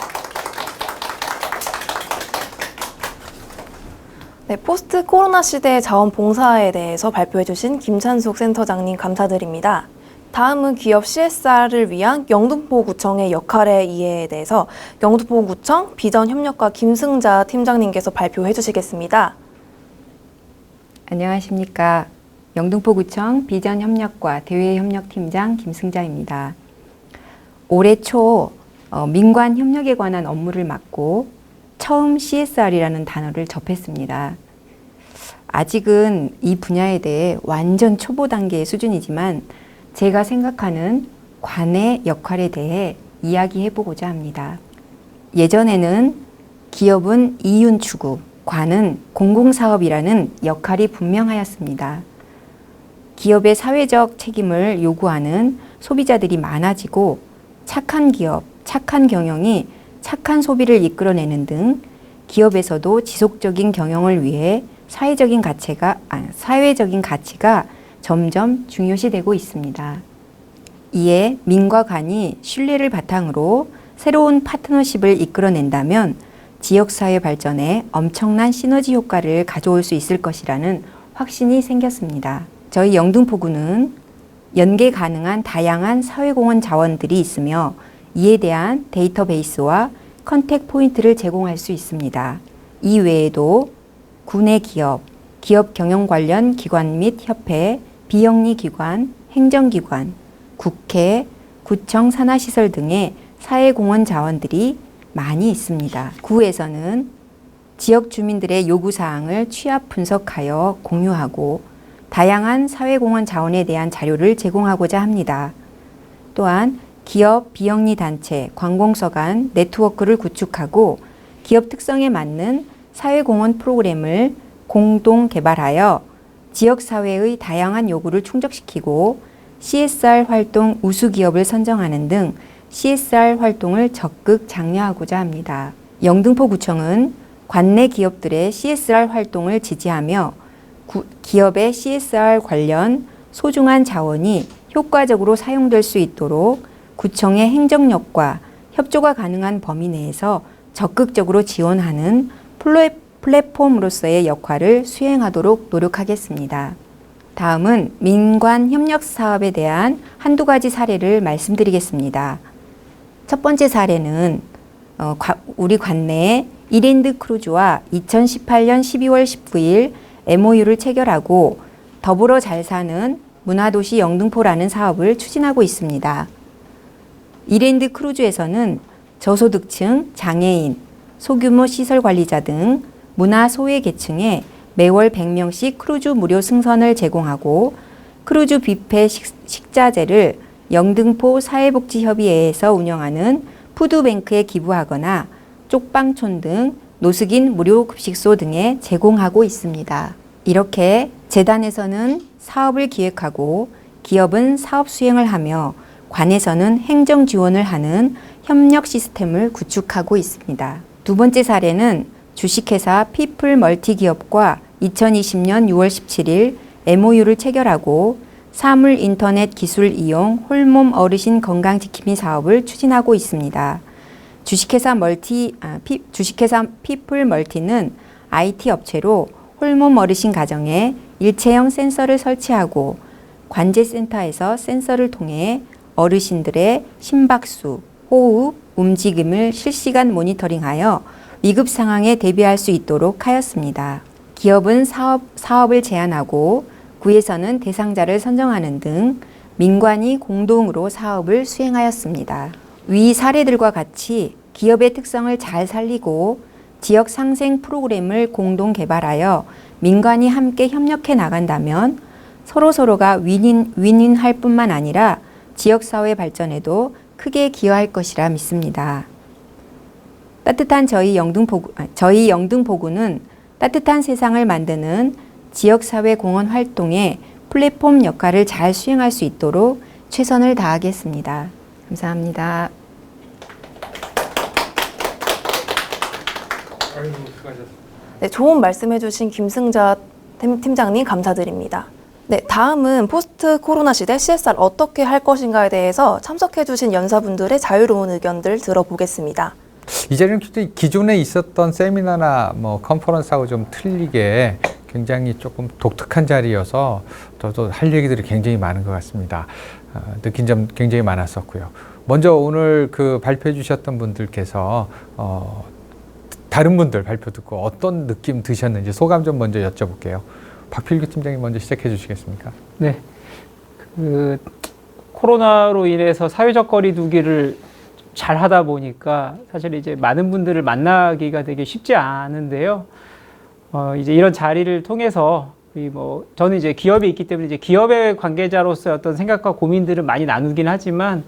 네, 포스트 코로나 시대의 자원봉사에 대해서 발표해 주신 김찬숙 센터장님 감사드립니다. 다음은 기업 CSR을 위한 영등포구청의 역할의 이해에 대해서 영등포구청 비전협력과 김승자 팀장님께서 발표해 주시겠습니다. 안녕하십니까. 영등포구청 비전협력과 대외협력팀장 김승자입니다. 올해 초 민관협력에 관한 업무를 맡고 처음 CSR이라는 단어를 접했습니다. 아직은 이 분야에 대해 완전 초보 단계의 수준이지만 제가 생각하는 관의 역할에 대해 이야기해보고자 합니다. 예전에는 기업은 이윤 추구, 관은 공공사업이라는 역할이 분명하였습니다. 기업의 사회적 책임을 요구하는 소비자들이 많아지고 착한 기업, 착한 경영이 착한 소비를 이끌어내는 등 기업에서도 지속적인 경영을 위해 사회적인 가치가 점점 중요시되고 있습니다. 이에 민과 관이 신뢰를 바탕으로 새로운 파트너십을 이끌어낸다면 지역사회 발전에 엄청난 시너지 효과를 가져올 수 있을 것이라는 확신이 생겼습니다. 저희 영등포구는 연계 가능한 다양한 사회공헌 자원들이 있으며 이에 대한 데이터베이스와 컨택 포인트를 제공할 수 있습니다. 이 외에도 구내 기업, 기업 경영 관련 기관 및 협회, 비영리 기관, 행정기관, 국회, 구청 산하시설 등의 사회공헌 자원들이 많이 있습니다. 구에서는 지역 주민들의 요구사항을 취합 분석하여 공유하고 다양한 사회공헌 자원에 대한 자료를 제공하고자 합니다. 또한 기업, 비영리 단체, 관공서 간 네트워크를 구축하고 기업 특성에 맞는 사회공헌 프로그램을 공동 개발하여 지역사회의 다양한 요구를 충족시키고 CSR 활동 우수기업을 선정하는 등 CSR 활동을 적극 장려하고자 합니다. 영등포구청은 관내 기업들의 CSR 활동을 지지하며 기업의 CSR 관련 소중한 자원이 효과적으로 사용될 수 있도록 구청의 행정력과 협조가 가능한 범위 내에서 적극적으로 지원하는 플랫폼으로서의 역할을 수행하도록 노력하겠습니다. 다음은 민관 협력 사업에 대한 한두 가지 사례를 말씀드리겠습니다. 첫 번째 사례는 우리 관내에 이랜드 크루즈와 2018년 12월 19일 MOU를 체결하고 더불어 잘 사는 문화도시 영등포라는 사업을 추진하고 있습니다. 이랜드 크루즈에서는 저소득층, 장애인, 소규모 시설 관리자 등 문화 소외계층에 매월 100명씩 크루즈 무료 승선을 제공하고 크루즈 뷔페 식자재를 영등포 사회복지협의회에서 운영하는 푸드뱅크에 기부하거나 쪽방촌 등 노숙인 무료 급식소 등에 제공하고 있습니다. 이렇게 재단에서는 사업을 기획하고 기업은 사업 수행을 하며 관에서는 행정 지원을 하는 협력 시스템을 구축하고 있습니다. 두 번째 사례는 주식회사 피플 멀티기업과 2020년 6월 17일 MOU를 체결하고 사물 인터넷 기술 이용 홀몸 어르신 건강지킴이 사업을 추진하고 있습니다. 주식회사 피플 멀티는 IT 업체로 홀몸 어르신 가정에 일체형 센서를 설치하고 관제센터에서 센서를 통해 어르신들의 심박수, 호흡, 움직임을 실시간 모니터링하여 위급 상황에 대비할 수 있도록 하였습니다. 기업은 사업을 제안하고 구에서는 대상자를 선정하는 등 민관이 공동으로 사업을 수행하였습니다. 위 사례들과 같이 기업의 특성을 잘 살리고 지역 상생 프로그램을 공동 개발하여 민관이 함께 협력해 나간다면 서로가 윈윈할 뿐만 아니라 지역사회 발전에도 크게 기여할 것이라 믿습니다. 따뜻한 저희 영등포구는 따뜻한 세상을 만드는 지역사회 공헌 활동에 플랫폼 역할을 잘 수행할 수 있도록 최선을 다하겠습니다. 감사합니다. 네, 좋은 말씀해주신 김승자 팀장님 감사드립니다. 네, 다음은 포스트 코로나 시대 CSR 어떻게 할 것인가에 대해서 참석해주신 연사분들의 자유로운 의견들 들어보겠습니다. 이 자리는 기존에 있었던 세미나나 뭐 컨퍼런스하고 좀 틀리게 굉장히 조금 독특한 자리여서 저도 할 얘기들이 굉장히 많은 것 같습니다. 느낀 점 굉장히 많았었고요. 먼저 오늘 그 발표해 주셨던 분들께서 다른 분들 발표 듣고 어떤 느낌 드셨는지 소감 좀 먼저 여쭤볼게요. 박필규 팀장님 먼저 시작해 주시겠습니까? 네. 코로나로 인해서 사회적 거리 두기를 잘 하다 보니까 사실 이제 많은 분들을 만나기가 되게 쉽지 않은데요. 이제 이런 자리를 통해서 저는 이제 기업에 있기 때문에 이제 기업의 관계자로서 어떤 생각과 고민들을 많이 나누긴 하지만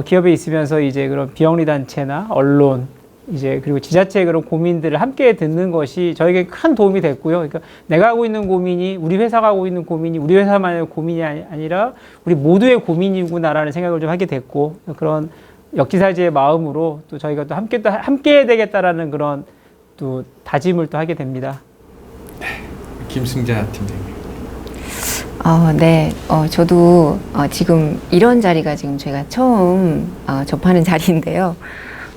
기업에 있으면서 이제 그런 비영리 단체나 언론 이제 그리고 지자체의 그런 고민들을 함께 듣는 것이 저에게 큰 도움이 됐고요. 그러니까 내가 하고 있는 고민이 우리 회사가 하고 있는 고민이 우리 회사만의 고민이 아니라 우리 모두의 고민이구나라는 생각을 좀 하게 됐고 그런 역지사지의 마음으로 또 저희가 또 함께 해야 되겠다라는 그런 또 다짐을 또 하게 됩니다. 네, 김승자 팀장님. 네, 저도 지금 이런 자리가 지금 제가 처음 접하는 자리인데요.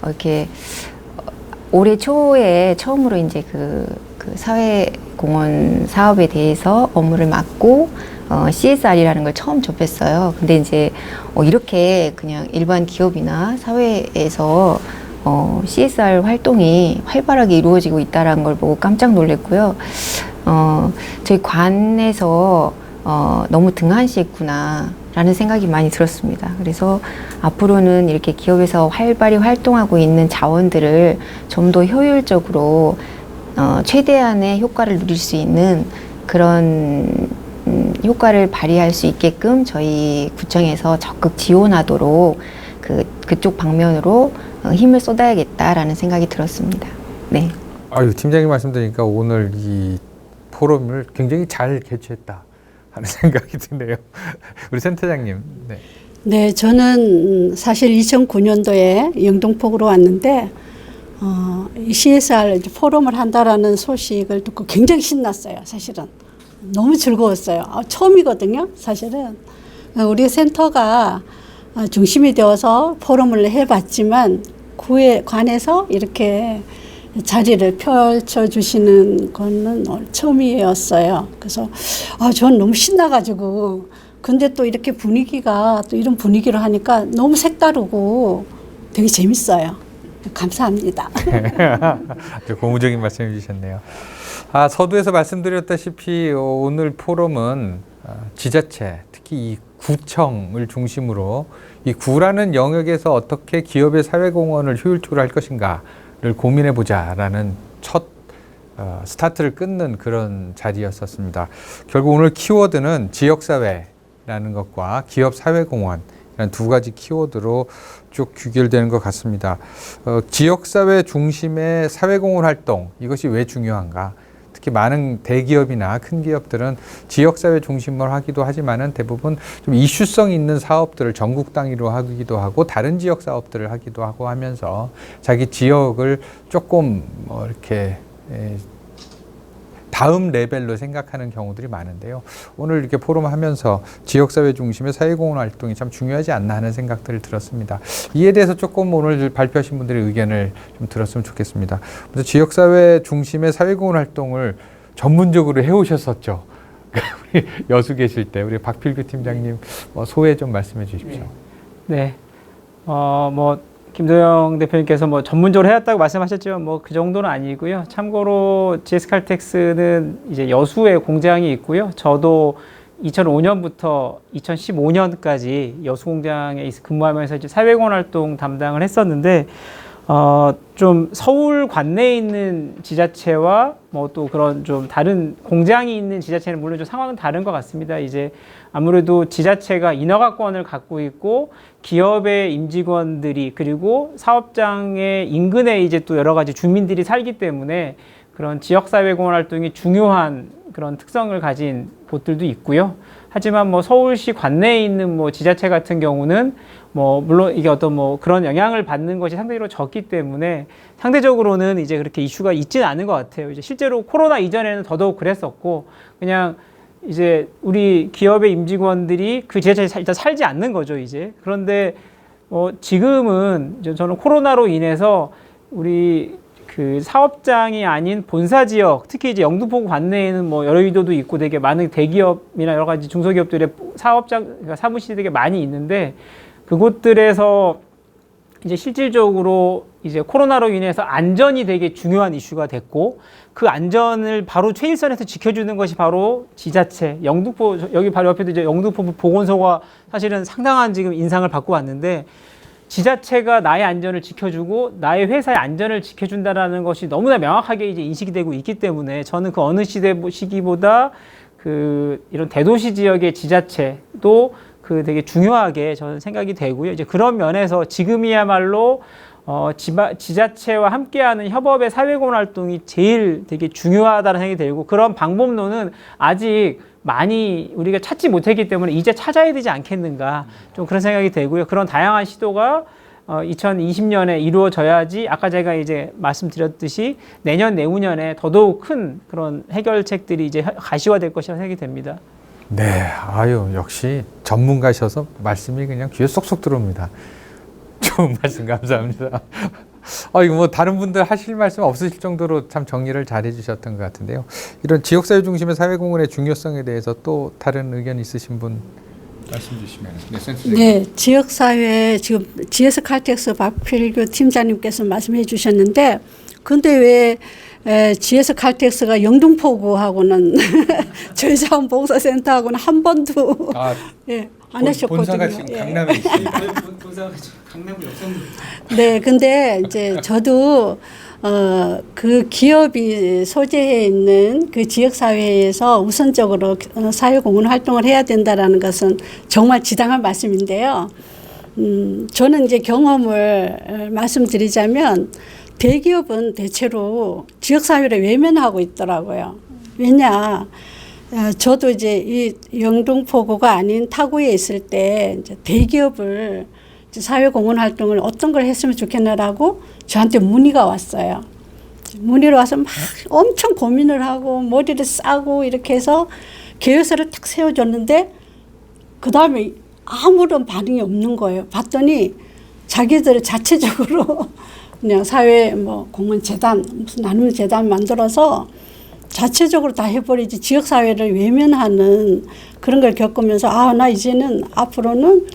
이렇게 올해 초에 처음으로 이제 그 사회공헌 사업에 대해서 업무를 맡고 CSR이라는 걸 처음 접했어요. 근데 이제 이렇게 그냥 일반 기업이나 사회에서 CSR 활동이 활발하게 이루어지고 있다는 걸 보고 깜짝 놀랐고요. 저희 관에서 너무 등한시했구나 라는 생각이 많이 들었습니다. 그래서 앞으로는 이렇게 기업에서 활발히 활동하고 있는 자원들을 좀 더 효율적으로 최대한의 효과를 누릴 수 있는 그런 효과를 발휘할 수 있게끔 저희 구청에서 적극 지원하도록 그쪽 방면으로 힘을 쏟아야겠다라는 생각이 들었습니다. 네. 아유, 팀장님 말씀 드리니까 오늘 이 포럼을 굉장히 잘 개최했다 하는 생각이 드네요. 우리 센터장님. 네. 네, 저는 사실 2009년도에 영등포구로 왔는데 이 CSR 포럼을 한다라는 소식을 듣고 굉장히 신났어요. 사실은 너무 즐거웠어요. 처음이거든요. 사실은 우리 센터가 중심이 되어서 포럼을 해봤지만 관에서 이렇게 자리를 펼쳐주시는 거는 처음이었어요. 그래서 전 너무 신나가지고 근데 또 이렇게 분위기가 또 이런 분위기로 하니까 너무 색다르고 되게 재밌어요. 감사합니다. 아주 고무적인 말씀 해주셨네요. 서두에서 말씀드렸다시피 오늘 포럼은 지자체, 특히 이 구청을 중심으로 이 구라는 영역에서 어떻게 기업의 사회공헌을 효율적으로 할 것인가를 고민해보자라는 첫 스타트를 끊는 그런 자리였었습니다. 결국 오늘 키워드는 지역사회라는 것과 기업 사회공헌이라는 두 가지 키워드로 쭉 귀결되는 것 같습니다. 지역사회 중심의 사회공헌 활동, 이것이 왜 중요한가? 특히 많은 대기업이나 큰 기업들은 지역사회 중심으로 하기도 하지만은 대부분 좀 이슈성 있는 사업들을 전국 단위로 하기도 하고 다른 지역 사업들을 하기도 하고 하면서 자기 지역을 조금 이렇게 다음 레벨로 생각하는 경우들이 많은데요. 오늘 이렇게 포럼 하면서 지역사회 중심의 사회공헌 활동이 참 중요하지 않나 하는 생각들을 들었습니다. 이에 대해서 조금 오늘 발표하신 분들의 의견을 좀 들었으면 좋겠습니다. 먼저 지역사회 중심의 사회공헌 활동을 전문적으로 해오셨었죠. 우리 여수 계실 때 우리 박필규 팀장님 소회 좀 말씀해 주십시오. 네. 김도영 대표님께서 뭐 전문적으로 해왔다고 말씀하셨지만 뭐 그 정도는 아니고요. 참고로 GS칼텍스는 이제 여수에 공장이 있고요. 저도 2005년부터 2015년까지 여수 공장에 근무하면서 이제 사회공헌 활동 담당을 했었는데 좀 서울 관내에 있는 지자체와 뭐 또 그런 좀 다른 공장이 있는 지자체는 물론 좀 상황은 다른 것 같습니다. 이제 아무래도 지자체가 인허가권을 갖고 있고 기업의 임직원들이 그리고 사업장의 인근에 이제 또 여러 가지 주민들이 살기 때문에 그런 지역사회공헌 활동이 중요한 그런 특성을 가진 곳들도 있고요. 하지만 뭐 서울시 관내에 있는 뭐 지자체 같은 경우는 뭐 물론 이게 어떤 뭐 그런 영향을 받는 것이 상대적으로 적기 때문에 상대적으로는 이제 그렇게 이슈가 있지는 않은 것 같아요. 이제 실제로 코로나 이전에는 더더욱 그랬었고 그냥 이제 우리 기업의 임직원들이 그 지자체에 일단 살지 않는 거죠, 이제. 그런데 지금은 이제 저는 코로나로 인해서 우리 그 사업장이 아닌 본사 지역, 특히 이제 영등포구 관내에는 뭐 여의도도 있고 되게 많은 대기업이나 여러 가지 중소기업들의 사업장, 그러니까 사무실이 되게 많이 있는데 그곳들에서 이제 실질적으로 이제 코로나로 인해서 안전이 되게 중요한 이슈가 됐고 그 안전을 바로 최일선에서 지켜주는 것이 바로 지자체, 영등포, 여기 바로 옆에도 이제 영등포 보건소가 사실은 상당한 지금 인상을 받고 왔는데 지자체가 나의 안전을 지켜주고 나의 회사의 안전을 지켜준다라는 것이 너무나 명확하게 이제 인식이 되고 있기 때문에 저는 그 어느 시기보다 그 이런 대도시 지역의 지자체도 그 되게 중요하게 저는 생각이 되고요. 이제 그런 면에서 지금이야말로 지자체와 함께하는 협업의 사회공헌 활동이 제일 되게 중요하다는 생각이 들고 그런 방법론은 아직 많이 우리가 찾지 못했기 때문에 이제 찾아야 되지 않겠는가 좀 그런 생각이 되고요. 그런 다양한 시도가 2020년에 이루어져야지 아까 제가 이제 말씀드렸듯이 내년 내후년에 더더욱 큰 그런 해결책들이 이제 가시화될 것이라고 생각이 됩니다. 네, 아유 역시 전문가셔서 말씀이 그냥 귀에 쏙쏙 들어옵니다. 좋은 말씀 감사합니다. 이거 뭐 다른 분들 하실 말씀 없으실 정도로 참 정리를 잘 해주셨던 것 같은데요. 이런 지역사회 중심의 사회공헌의 중요성에 대해서 또 다른 의견 있으신 분 말씀 주시면. 네, 지역사회 지금 GS칼텍스 박필규 팀장님께서 말씀해 주셨는데 근데 왜 GS칼텍스가 영등포구하고는 저희 자원봉사센터하고는 한 번도 안 하셨거든요. 본사가 지금 강남에 있습니다. 본사가 강남 역삼동. 네, 근데 이제 저도 그 기업이 소재해 있는 그 지역 사회에서 우선적으로 사회공헌 활동을 해야 된다라는 것은 정말 지당한 말씀인데요. 저는 이제 경험을 말씀드리자면 대기업은 대체로 지역 사회를 외면하고 있더라고요. 왜냐? 저도 이제 이 영등포구가 아닌 타구에 있을 때 이제 대기업을 이제 사회공헌 활동을 어떤 걸 했으면 좋겠나라고 저한테 문의가 왔어요. 문의로 와서 막 엄청 고민을 하고 머리를 싸고 이렇게 해서 계획서를 딱 세워줬는데 그 다음에 아무런 반응이 없는 거예요. 봤더니 자기들 자체적으로 그냥 사회 뭐 공헌재단 무슨 나눔 재단 만들어서 자체적으로 다 해버리지 지역사회를 외면하는 그런 걸 겪으면서 나 이제는 앞으로는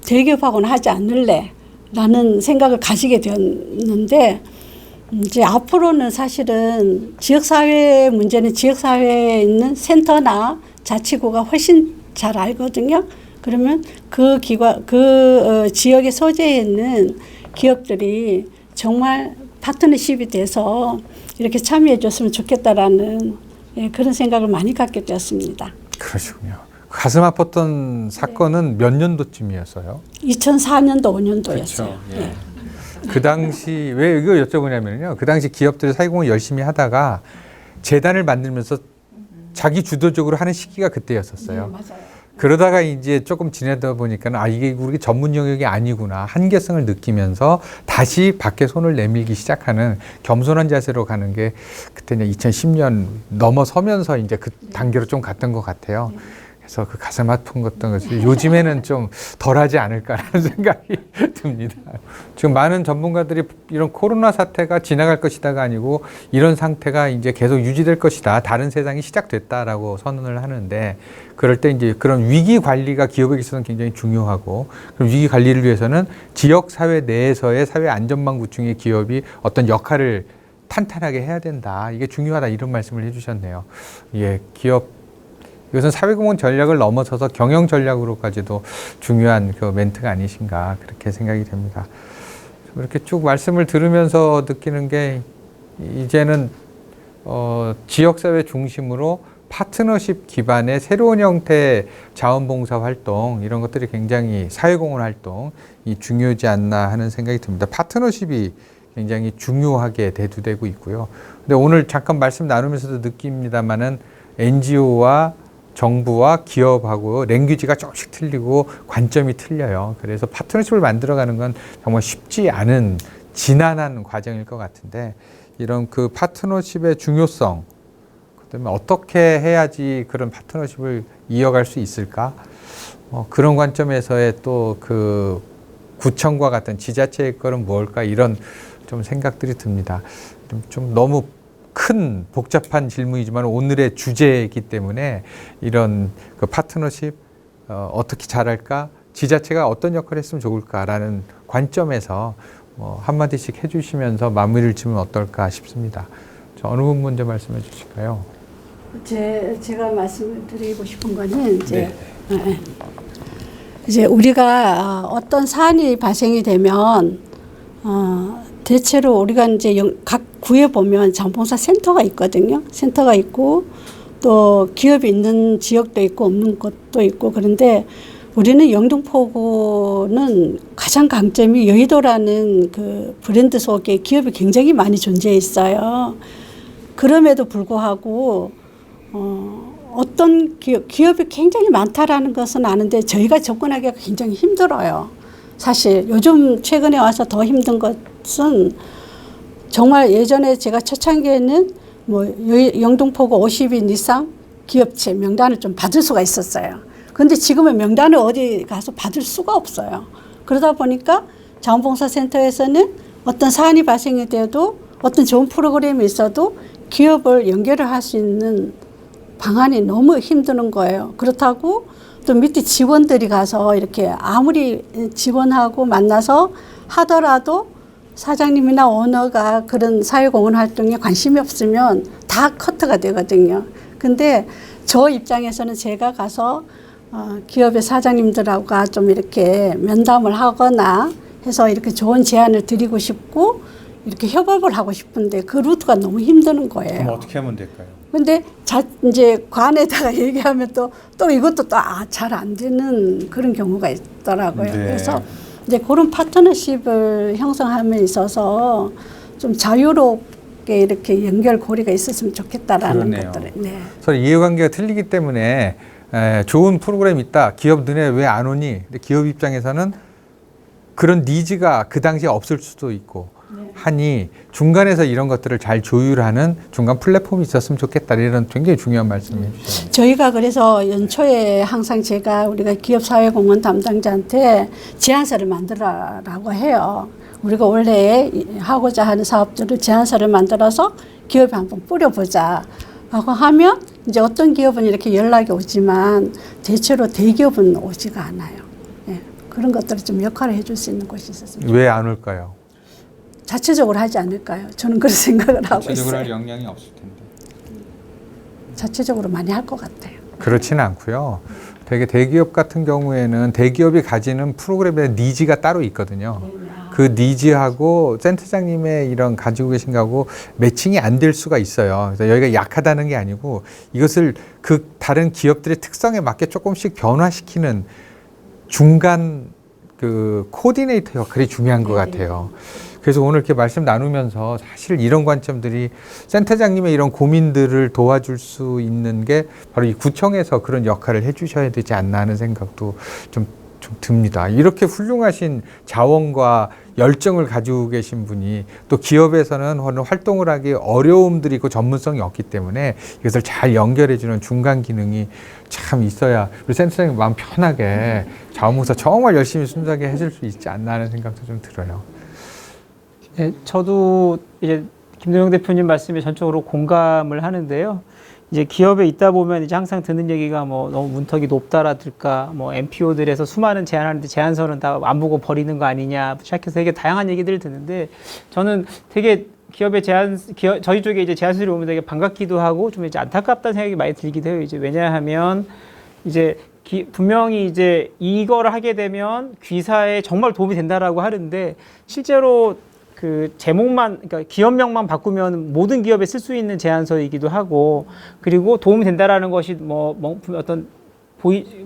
대기업하고는 하지 않을래 라는 생각을 가지게 되었는데 이제 앞으로는 사실은 지역사회 문제는 지역사회에 있는 센터나 자치구가 훨씬 잘 알거든요. 그러면 그 지역에 소재해 있는 기업들이 정말 파트너십이 돼서 이렇게 참여해 줬으면 좋겠다라는 그런 생각을 많이 갖게 되었습니다. 그러시군요. 가슴 아팠던 사건은 몇 년도쯤이었어요? 2004년도, 5년도였어요. 그렇죠. 예. 그 당시 왜 이거 여쭤보냐면요. 그 당시 기업들이 사회공헌 열심히 하다가 재단을 만들면서 자기 주도적으로 하는 시기가 그때였었어요. 네, 맞아요. 그러다가 이제 조금 지내다 보니까 이게 우리 전문 영역이 아니구나 한계성을 느끼면서 다시 밖에 손을 내밀기 시작하는 겸손한 자세로 가는 게 그때는 2010년 넘어서면서 이제 그 단계로 좀 갔던 것 같아요. 그래서 그 가슴 아픈 것들 요즘에는 좀 덜하지 않을까라는 생각이 듭니다. 지금 많은 전문가들이 이런 코로나 사태가 지나갈 것이다가 아니고 이런 상태가 이제 계속 유지될 것이다. 다른 세상이 시작됐다라고 선언을 하는데 그럴 때 이제 그런 위기 관리가 기업에게 있어서는 굉장히 중요하고 그럼 위기 관리를 위해서는 지역 사회 내에서의 사회 안전망 구축의 기업이 어떤 역할을 탄탄하게 해야 된다. 이게 중요하다. 이런 말씀을 해주셨네요. 예, 기업 이것은 사회공헌 전략을 넘어서서 경영 전략으로까지도 중요한 그 멘트가 아니신가 그렇게 생각이 됩니다. 이렇게 쭉 말씀을 들으면서 느끼는 게 이제는 지역사회 중심으로 파트너십 기반의 새로운 형태의 자원봉사 활동 이런 것들이 굉장히 사회공헌 활동이 중요하지 않나 하는 생각이 듭니다. 파트너십이 굉장히 중요하게 대두되고 있고요. 근데 오늘 잠깐 말씀 나누면서도 느낍니다만은 NGO와 정부와 기업하고 랭귀지가 조금씩 틀리고 관점이 틀려요. 그래서 파트너십을 만들어가는 건 정말 쉽지 않은 지난한 과정일 것 같은데 이런 그 파트너십의 중요성, 그다음에 어떻게 해야지 그런 파트너십을 이어갈 수 있을까? 그런 관점에서의 또 그 구청과 같은 지자체의 거는 뭘까? 이런 좀 생각들이 듭니다. 좀 너무 큰 복잡한 질문이지만 오늘의 주제이기 때문에 이런 그 파트너십 어떻게 잘할까? 지자체가 어떤 역할을 했으면 좋을까라는 관점에서 한마디씩 해주시면서 마무리를 지으면 어떨까 싶습니다. 어느 분 먼저 말씀해 주실까요? 제가 말씀을 드리고 싶은 거는 이제 우리가 어떤 사안이 발생이 되면 대체로 우리가 이제 각 구에 보면 자원봉사 센터가 있거든요. 센터가 있고 또 기업이 있는 지역도 있고 없는 곳도 있고 그런데 우리는 영등포구는 가장 강점이 여의도라는 그 브랜드 속에 기업이 굉장히 많이 존재해 있어요. 그럼에도 불구하고 어떤 기업이 굉장히 많다라는 것은 아는데 저희가 접근하기가 굉장히 힘들어요. 사실 요즘 최근에 와서 더 힘든 것은 정말 예전에 제가 초창기에는 영등포구 50인 이상 기업체 명단을 좀 받을 수가 있었어요. 그런데 지금은 명단을 어디 가서 받을 수가 없어요. 그러다 보니까 자원봉사센터에서는 어떤 사안이 발생이 돼도 어떤 좋은 프로그램이 있어도 기업을 연결을 할 수 있는 방안이 너무 힘드는 거예요. 그렇다고 또 밑에 직원들이 가서 이렇게 아무리 직원하고 만나서 하더라도 사장님이나 오너가 그런 사회공헌 활동에 관심이 없으면 다 커트가 되거든요. 근데 저 입장에서는 제가 가서 기업의 사장님들하고 좀 이렇게 면담을 하거나 해서 이렇게 좋은 제안을 드리고 싶고 이렇게 협업을 하고 싶은데 그 루트가 너무 힘드는 거예요. 그럼 어떻게 하면 될까요? 근데 이제 관에다가 얘기하면 또 이것도 또 잘 안 되는 그런 경우가 있더라고요. 네. 그래서 이제 그런 파트너십을 형성함에 있어서 좀 자유롭게 이렇게 연결고리가 있었으면 좋겠다라는 그러네요. 것들을. 네. 서로 이해관계가 틀리기 때문에 좋은 프로그램 있다. 기업 너네 왜 안 오니? 근데 기업 입장에서는 그런 니즈가 그 당시에 없을 수도 있고 하니 중간에서 이런 것들을 잘 조율하는 중간 플랫폼이 있었으면 좋겠다. 이런 굉장히 중요한 말씀을 해주셨어요. 저희가 그래서 연초에 항상 우리가 기업사회공헌 담당자한테 제안서를 만들어라고 해요. 우리가 원래 하고자 하는 사업들을 제안서를 만들어서 기업에 한번 뿌려보자 라고 하면 이제 어떤 기업은 이렇게 연락이 오지만 대체로 대기업은 오지가 않아요. 네. 그런 것들을 좀 역할을 해줄 수 있는 곳이 있었습니다. 왜 안 올까요? 자체적으로 하지 않을까요? 저는 그런 생각을 하고 자체적으로 할 있어요. 역량이 없을 텐데. 자체적으로 많이 할 것 같아요. 그렇지는 않고요. 되게 대기업 같은 경우에는 대기업이 가지는 프로그램의 니즈가 따로 있거든요. 그 니즈하고 센터장님의 이런 가지고 계신 거하고 매칭이 안 될 수가 있어요. 그래서 여기가 약하다는 게 아니고 이것을 그 다른 기업들의 특성에 맞게 조금씩 변화시키는 중간 그 코디네이터 역할이 중요한 것 같아요. 그래서 오늘 이렇게 말씀 나누면서 사실 이런 관점들이 센터장님의 이런 고민들을 도와줄 수 있는 게 바로 이 구청에서 그런 역할을 해주셔야 되지 않나 하는 생각도 좀 좀 듭니다. 이렇게 훌륭하신 자원과 열정을 가지고 계신 분이 또 기업에서는 활동을 하기 어려움들이 있고 전문성이 없기 때문에 이것을 잘 연결해주는 중간 기능이 참 있어야 우리 센터장님 마음 편하게 자원봉사 정말 열심히 순수하게 해줄 수 있지 않나 하는 생각도 좀 들어요. 네, 저도 이제 김동영 대표님 말씀에 전적으로 공감을 하는데요. 이제 기업에 있다 보면 이제 항상 듣는 얘기가 뭐 너무 문턱이 높다라든가 뭐 NPO들에서 수많은 제안하는데 제안서는 다 안 보고 버리는 거 아니냐 시작해서 되게 다양한 얘기들을 듣는데 저는 되게 기업의 저희 쪽에 이제 제안서들이 오면 되게 반갑기도 하고 좀 이제 안타깝다는 생각이 많이 들기도 해요. 이제 왜냐하면 이제 분명히 이제 이거를 하게 되면 귀사에 정말 도움이 된다라고 하는데 실제로 그 제목만, 그러니까 기업명만 바꾸면 모든 기업에 쓸 수 있는 제안서이기도 하고, 그리고 도움이 된다라는 것이 어떤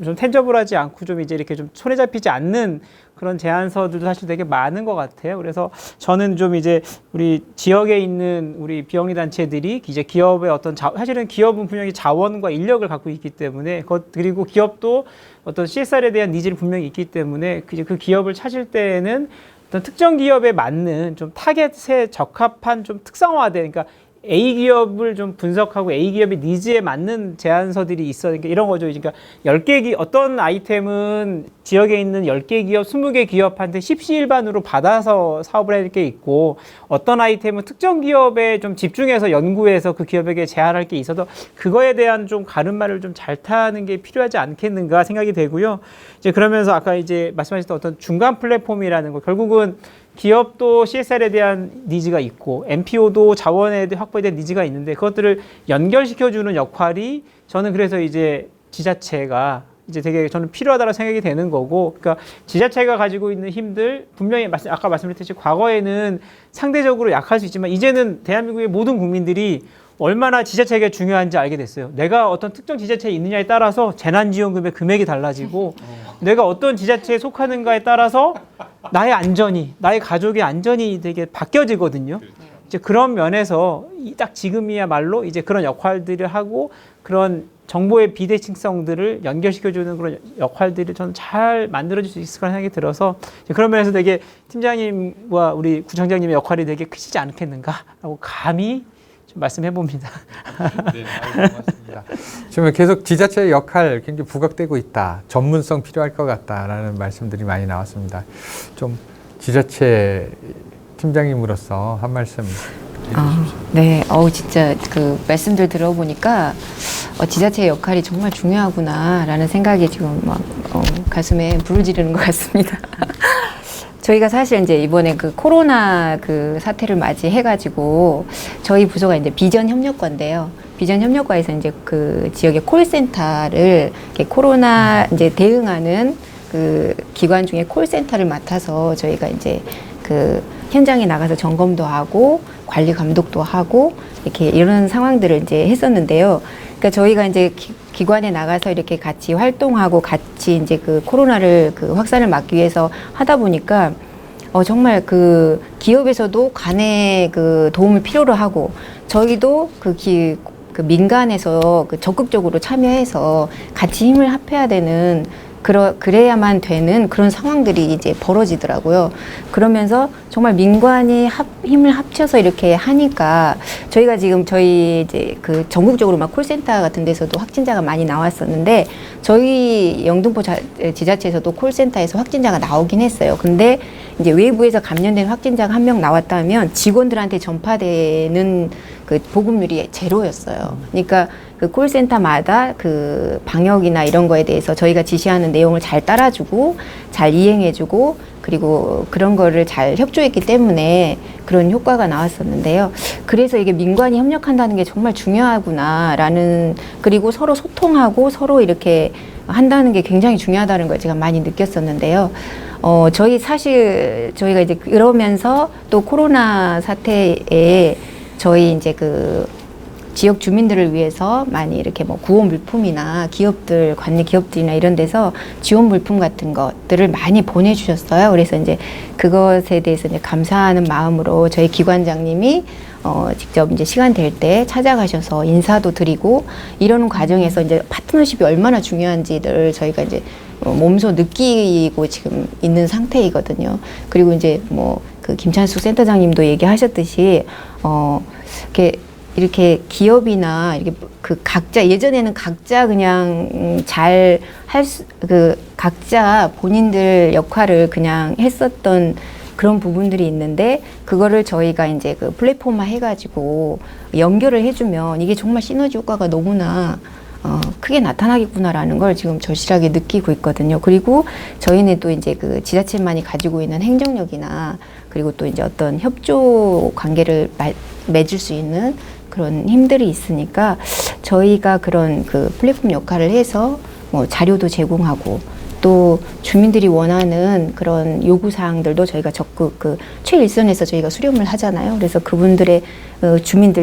좀 텐저블하지 않고 좀 이제 이렇게 좀 손에 잡히지 않는 그런 제안서들도 사실 되게 많은 것 같아요. 그래서 저는 좀 이제 우리 지역에 있는 우리 비영리 단체들이 이제 기업의 어떤 사실은 기업은 분명히 자원과 인력을 갖고 있기 때문에 그리고 기업도 어떤 CSR에 대한 니즈를 분명히 있기 때문에 이제 그 기업을 찾을 때에는 어떤 특정 기업에 맞는 좀 타겟에 적합한 좀 특성화된, 그러니까 A 기업을 좀 분석하고 A 기업의 니즈에 맞는 제안서들이 있어. 그러니까 이런 거죠. 그러니까 10개 어떤 아이템은 지역에 있는 10개 기업, 20개 기업한테 십시일반으로 받아서 사업을 할 게 있고, 어떤 아이템은 특정 기업에 좀 집중해서 연구해서 그 기업에게 제안할 게 있어서 그거에 대한 좀 가름말을 좀 잘 타는 게 필요하지 않겠는가 생각이 되고요. 이제 그러면서 아까 이제 말씀하셨던 어떤 중간 플랫폼이라는 거, 결국은 기업도 CSR에 대한 니즈가 있고 NPO도 자원에 확보에 대한 니즈가 있는데 그것들을 연결시켜주는 역할이 저는 그래서 이제 지자체가 이제 되게 저는 필요하다고 생각이 되는 거고, 그러니까 지자체가 가지고 있는 힘들 분명히 아까 말씀드렸듯이 과거에는 상대적으로 약할 수 있지만 이제는 대한민국의 모든 국민들이 얼마나 지자체가 중요한지 알게 됐어요. 내가 어떤 특정 지자체에 있느냐에 따라서 재난지원금의 금액이 달라지고 내가 어떤 지자체에 속하는가에 따라서 나의 안전이, 나의 가족의 안전이 되게 바뀌어지거든요. 이제 그런 면에서 딱 지금이야말로 이제 그런 역할들을 하고 그런 정보의 비대칭성들을 연결시켜주는 그런 역할들을 저는 잘 만들어줄 수 있을 거라는 생각이 들어서 그런 면에서 되게 팀장님과 우리 구청장님의 역할이 되게 크시지 않겠는가라고 감히 좀 말씀해 봅니다. 네, 고맙습니다. 지금 계속 지자체의 역할 굉장히 부각되고 있다. 전문성 필요할 것 같다라는 말씀들이 많이 나왔습니다. 좀 지자체 팀장님으로서 한 말씀 해주십시오. 네, 진짜 그 말씀들 들어보니까 지자체의 역할이 정말 중요하구나라는 생각이 지금 막 가슴에 불을 지르는 것 같습니다. 저희가 사실 이제 이번에 그 코로나 그 사태를 맞이해가지고 저희 부서가 이제 비전 협력과인데요. 비전 협력과에서 이제 그 지역의 콜센터를 코로나 이제 대응하는 그 기관 중에 콜센터를 맡아서 저희가 이제 그 현장에 나가서 점검도 하고 관리 감독도 하고 이렇게 이런 상황들을 이제 했었는데요. 그러니까 저희가 이제 기관에 나가서 이렇게 같이 활동하고 같이 이제 그 코로나를 그 확산을 막기 위해서 하다 보니까 정말 그 기업에서도 간의 그 도움을 필요로 하고 저희도 그 민간에서 그 적극적으로 참여해서 같이 힘을 합해야 되는 그래야만 되는 그런 상황들이 이제 벌어지더라고요. 그러면서 정말 민관이 힘을 합쳐서 이렇게 하니까 저희가 지금 저희 이제 그 전국적으로 막 콜센터 같은 데서도 확진자가 많이 나왔었는데 저희 영등포 지자체에서도 콜센터에서 확진자가 나오긴 했어요. 근데 이제 외부에서 감염된 확진자가 한 명 나왔다면 직원들한테 전파되는 그 보급률이 제로였어요. 그러니까 그 콜센터마다 그 방역이나 이런 거에 대해서 저희가 지시하는 내용을 잘 따라주고 잘 이행해주고 그리고 그런 거를 잘 협조했기 때문에 그런 효과가 나왔었는데요. 그래서 이게 민관이 협력한다는 게 정말 중요하구나라는, 그리고 서로 소통하고 서로 이렇게 한다는 게 굉장히 중요하다는 걸 제가 많이 느꼈었는데요. 저희가 이제 그러면서 또 코로나 사태에 저희 이제 그 지역 주민들을 위해서 많이 이렇게 뭐 구호 물품이나 기업들, 관리 기업들이나 이런 데서 지원 물품 같은 것들을 많이 보내주셨어요. 그래서 이제 그것에 대해서 이제 감사하는 마음으로 저희 기관장님이 직접 이제 시간 될 때 찾아가셔서 인사도 드리고 이러는 과정에서 이제 파트너십이 얼마나 중요한지를 저희가 이제 몸소 느끼고 지금 있는 상태이거든요. 그리고 이제 뭐 그 김찬숙 센터장님도 얘기하셨듯이 이렇게 기업이나 이렇게 그 각자 예전에는 각자 그냥 잘 각자 본인들 역할을 그냥 했었던 그런 부분들이 있는데 그거를 저희가 이제 그 플랫폼화 해가지고 연결을 해주면 이게 정말 시너지 효과가 너무나 크게 나타나겠구나라는 걸 지금 절실하게 느끼고 있거든요. 그리고 저희는 또 이제 그 지자체만이 가지고 있는 행정력이나 그리고 또 이제 어떤 협조 관계를 맺을 수 있는 그런 힘들이 있으니까 저희가 그런 그 플랫폼 역할을 해서 뭐 자료도 제공하고 또 주민들이 원하는 그런 요구사항들도 저희가 적극 최일선에서 저희가 수렴을 하잖아요. 그래서 그분들의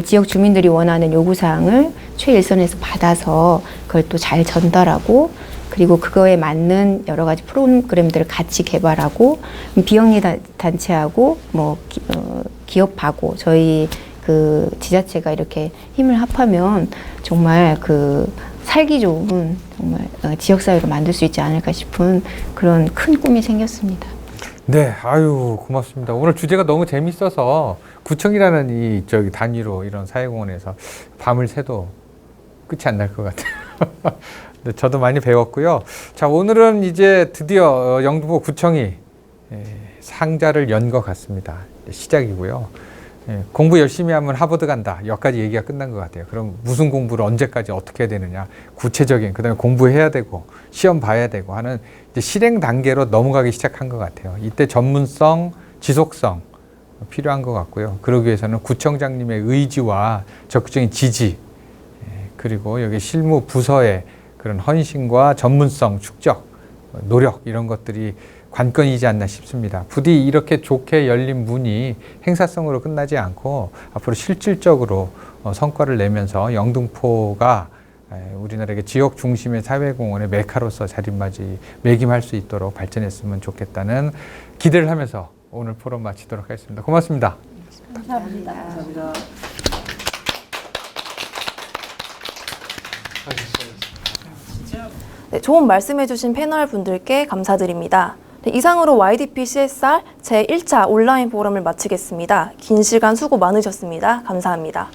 지역 주민들이 원하는 요구사항을 최일선에서 받아서 그걸 또 잘 전달하고 그리고 그거에 맞는 여러 가지 프로그램들을 같이 개발하고 비영리 단체하고 뭐 기업하고 저희 그 지자체가 이렇게 힘을 합하면 정말 그 살기 좋은 정말 지역사회를 만들 수 있지 않을까 싶은 그런 큰 꿈이 생겼습니다. 네, 아유 고맙습니다. 오늘 주제가 너무 재밌어서 구청이라는 이 단위로 이런 사회공헌에서 밤을 새도 끝이 안 날 것 같아요. 네, 저도 많이 배웠고요. 자, 오늘은 이제 드디어 영등포 구청이 상자를 연 것 같습니다. 시작이고요. 공부 열심히 하면 하버드 간다. 여기까지 얘기가 끝난 것 같아요. 그럼 무슨 공부를 언제까지 어떻게 해야 되느냐. 구체적인, 그 다음에 공부해야 되고, 시험 봐야 되고 하는 이제 실행 단계로 넘어가기 시작한 것 같아요. 이때 전문성, 지속성 필요한 것 같고요. 그러기 위해서는 구청장님의 의지와 적극적인 지지, 그리고 여기 실무 부서의 그런 헌신과 전문성, 축적, 노력 이런 것들이 관건이지 않나 싶습니다. 부디 이렇게 좋게 열린 문이 행사성으로 끝나지 않고 앞으로 실질적으로 성과를 내면서 영등포가 우리나라의 지역 중심의 사회공헌의 메카로서 자리매김할 수 있도록 발전했으면 좋겠다는 기대를 하면서 오늘 포럼 마치도록 하겠습니다. 고맙습니다. 감사합니다. 네, 좋은 말씀해주신 패널 분들께 감사드립니다. 네, 이상으로 YDP CSR 제1차 온라인 포럼을 마치겠습니다. 긴 시간 수고 많으셨습니다. 감사합니다.